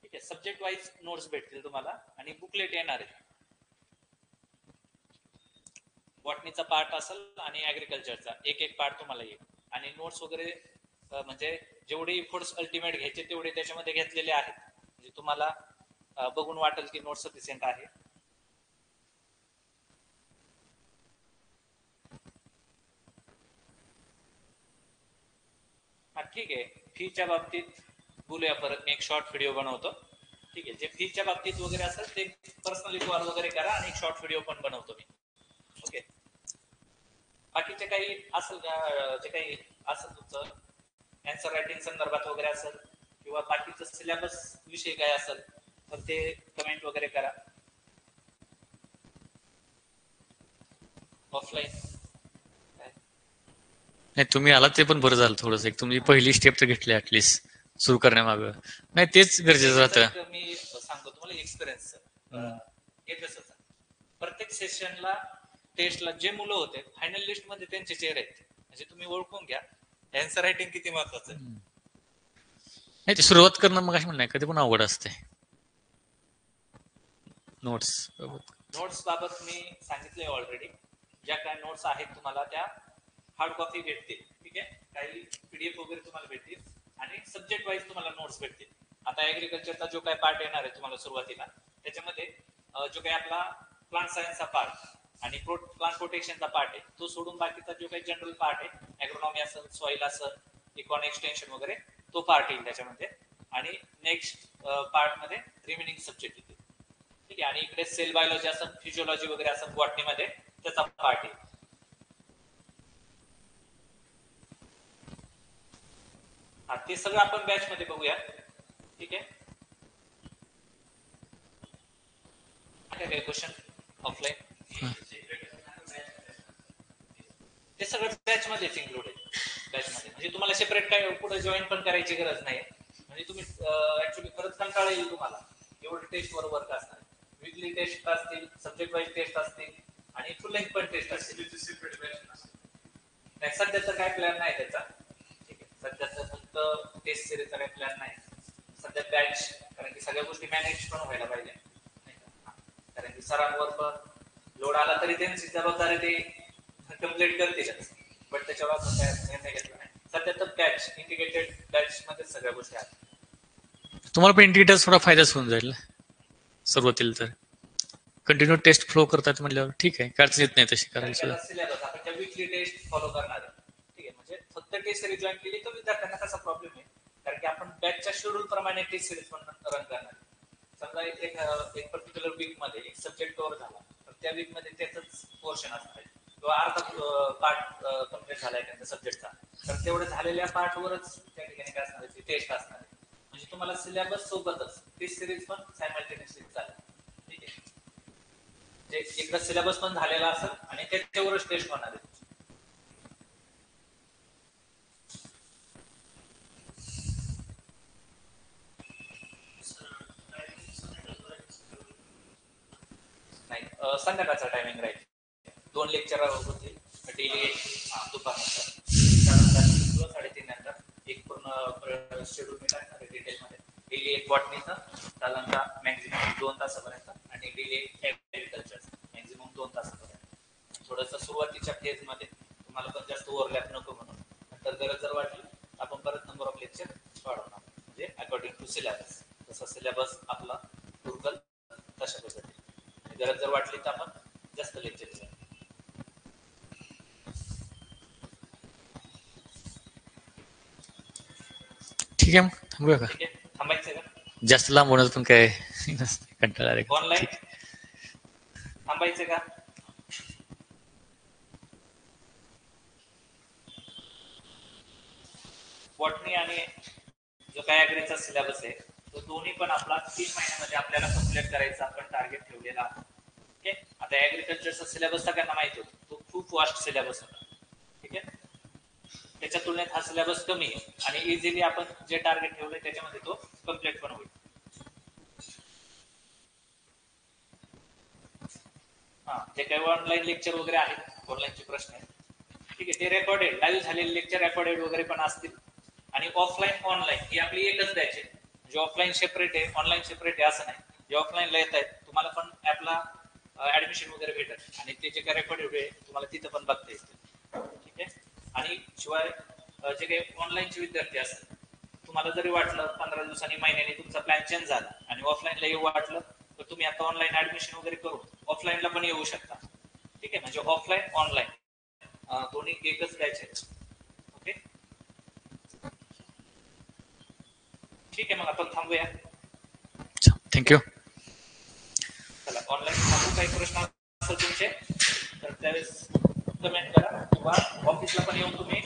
S3: ठीक आहे, सब्जेक्ट वाईज नोट्स भेटतील तुम्हाला आणि बुकलेट येणार आहे. बॉटनीचा पार्ट असेल आणि ऍग्रिकल्चरचा एक पार्ट तुम्हाला येईल. आणि नोट्स वगैरे म्हणजे जेवढे इफोर्ट्स अल्टिमेट घ्यायचे तेवढे त्याच्यामध्ये घेतलेले आहेत. म्हणजे तुम्हाला बघून वाटेल की नोट्स सफिशियंट आहे. हा ठीक आहे, फीच्या बाबतीत बोलूया परत. मी एक शॉर्ट व्हिडिओ बनवतो. ठीक आहे, जे फीच्या बाबतीत वगैरे असेल ते पर्सनली कॉल वगैरे करा आणि एक शॉर्ट व्हिडिओ पण बनवतो मी. ओके, बाकीचे काही असेल का, जे काही असेल तुमचं आन्सर रायटिंग संदर्भात वगैरे असेल किंवा बाकीचं सिलेबस विषय काय असेल तर ते कमेंट वगैरे करा. ऑफलाईन
S2: नाही तुम्ही आला ते पण बरं झालं थोडंसं. एक तुम्ही पहिली स्टेप तर घेतली ऍटलिस्ट सुरू करण्यामागं. नाही तेच गरजेचं राहतं.
S3: मी सांगतो तुम्हाला एक्सपिरियन्स. हे कसं प्रत्येक सेशनला टेस्टला जे मुलं होते फायनल लिस्ट मध्ये त्यांचे चेहरे आहेत, म्हणजे तुम्ही ओळखून घ्या आन्सर रायटिंग किती महत्वाचं आहे.
S2: नाही ते सुरुवात करणं मग अशी म्हणणं कधी पण अवघड असते. नोट्स
S3: बाबत मी सांगितलंय ऑलरेडी. ज्या काय नोट्स आहेत तुम्हाला त्या हार्ड कॉपी भेटतील. ठीक आहे, काही पीडीएफ वगैरे तुम्हाला भेटतील आणि सब्जेक्ट वाईज तुम्हाला नोट्स भेटतील. आता ऍग्रिकल्चरचा जो काही पार्ट येणार आहे तुम्हाला सुरुवातीला, त्याच्यामध्ये जो काही आपला प्लांट सायन्सचा पार्ट आणि प्लांट प्रोटेक्शनचा पार्ट आहे तो सोडून बाकीचा जो काही जनरल पार्ट आहे, ऍग्रोनॉमी असेल, सॉइल असेल, इकॉन एक्सटेन्शन वगैरे तो पार्ट येईल त्याच्यामध्ये. आणि नेक्स्ट पार्ट मध्ये रिमेनिंग सब्जेक्ट येतील. ठीक आहे. आणि इकडे सेल बायोलॉजी असं, फिजिओलॉजी वगैरे असं बॉटनीमध्ये त्याचा पार्ट येईल. हा, ते सगळं आपण बॅच मध्ये बघूया. ठीक आहे. काय क्वेश्चन ऑफलाईन ते सगळं बॅच मध्येच इन्क्लूड आहे. बॅच मध्ये म्हणजे तुम्हाला सेपरेट काय पुढे जॉईन पण करायची गरज नाही. म्हणजे तुम्ही ऍक्च्युली खरंच कंटाळा येईल तुम्हाला एवढे टेस्ट वर वर्क असणार. वीकली टेस्ट असतील, सब्जेक्ट वाईज टेस्ट असतील आणि फुल लेंथ पण टेस्ट असतील. सध्याचा काय प्लॅन नाही त्याचा. ठीक आहे. सध्याचा फक्त टेस्ट सिरीजचा काही प्लॅन नाही सध्या. बॅच कारण की सगळ्या गोष्टी मॅनेज पण व्हायला पाहिजे. कारण की सरांवर पण लोड आला तरी त्यांची जबाबदारी ते कम्प्लीट करतीलच. बट त्याच्यावर आपण काय निर्णय घेतला नाही. सध्या तर बॅच इंटिग्रेटेड बॅच मध्ये सगळ्या गोष्टी आहेत.
S2: तुम्हाला पण इंडिकेटर थोडा फायदाच होऊन जाईल सुरुवातीला. तर कंटिन्यू टेस्ट फ्लो करतात म्हटल्यावर ठीक आहे, काय अडचण येत नाही तशी करायला सुद्धा.
S3: सिलेबस आपण त्या वीकली टेस्ट फॉलो करणार आहे. ठीक आहे. म्हणजे फक्त टेस्ट सिरीज जॉईन केली तर विद्यार्थ्यांना कसा प्रॉब्लेम आहे, कारण की आपण बॅचच्या शेड्यूल प्रमाणे टेस्ट सिरीज पण रन करणार आहे. समजा एक पर्टिक्युलर वीक मध्ये एक सब्जेक्ट कव्हर झाला तर त्या वीक मध्ये त्याच पोर्शन असणार आहे किंवा अर्धा पार्ट कम्प्लीट झालाय त्यांच्या सब्जेक्टचा, तर तेवढं झालेल्या पार्टवरच त्या ठिकाणी काय असणार आहे, टेस्ट असणार आहे. म्हणजे तुम्हाला सिलेबस सोबतच टेस्ट सिरीज पण सायमल्टेनियसली चालेल. ठीक आहे. जे एकदा सिलेबस पण झालेला असेल आणि त्याच्यावरच टेस्ट होणार आहे. नाही, संध्याकाळचा टायमिंग राहील. 2 लेक्चर होतील डेली. दुपारनंतर त्यानंतर 3:30 नंतर एक पूर्ण शेड्यूल मी टाकणार आहे डिटेलमध्ये. डेली एक बॉटनीचा साधारणतः मॅक्झिमम 2 तासापर्यंत आणि डेली एक ऍग्रिकल्चर मॅक्झिमम 2 तासापर्यंत. थोडंसं सुरुवातीच्या फेजमध्ये तुम्हाला पण जास्त ओव्हरलॅप नको म्हणून नंतर गरज जर वाटली आपण परत नंबर ऑफ लेक्चर वाढवणार, म्हणजे अकॉर्डिंग टू सिलेबस. जसा सिलेबस आपला गुगल तशा पद्धतीने गरज जर वाटली तर आपण जास्त लेक्चर दिलं.
S2: ठीक आहे, मग थांबूया का?
S3: ठीक आहे. थांबायचं का?
S2: जास्त लांब होणार पण काय कंटाळा आलाय.
S3: ऑनलाईन थांबायचं का? बॉटनी आणि जो काय ऍग्रीचा सिलेबस आहे तो दोन्ही पण आपला 3 महिन्यामध्ये आपल्याला कम्प्लीट करायचा आपण टार्गेट ठेवलेला आहे. ओके. आता ऍग्रिकल्चरचा सिलेबस सगळ्यांना माहिती होता, तो खूप वास्ट सिलेबस होता. ठीक आहे. त्याच्या तुलनेत हा सिलेबस कमी आहे आणि इझिली आपण जे टार्गेट ठेवले त्याच्यामध्ये तो कम्प्लीट पण होईल. जे काही ऑनलाईन लेक्चर वगैरे आहेत, ऑनलाईनचे प्रश्न आहेत, ठीक आहे, ते रेकॉर्डेड लाईव्ह झालेले लेक्चर रेकॉर्डेड वगैरे पण असतील. आणि ऑफलाईन ऑनलाईन ही आपली एकच बॅच आहे. जे ऑफलाईन सेपरेट आहे, ऑनलाईन सेपरेट आहे असं नाही. जे ऑफलाईनला येत आहेत तुम्हाला पण ऍपला ऍडमिशन वगैरे भेटत आणि ते जे काही रेकॉर्डेड आहे तुम्हाला तिथं पण बघता येतील. ठीक आहे. आणि शिवाय जे काही ऑनलाईनचे विद्यार्थी असतात, तुम्हाला जरी वाटलं 15 दिवसांनी महिन्याने तुमचा प्लॅन चेंज झाला आणि ऑफलाईनला येऊ वाटलं तर तुम्ही आता ऑनलाईन ऍडमिशन वगैरे करून ऑफलाईनला पण येऊ शकता. ठीक आहे. म्हणजे ऑफलाईन ऑनलाईन दोन्ही एकच बॅच आहे. ओके. ठीक आहे, मग आपण थांबूया.
S2: थँक्यू.
S3: चला, ऑनलाईन थांबू. काही प्रश्न असेल तुमचे तर त्यावेळेस कमेंट करा किंवा ऑफिसला पण येऊन तुम्ही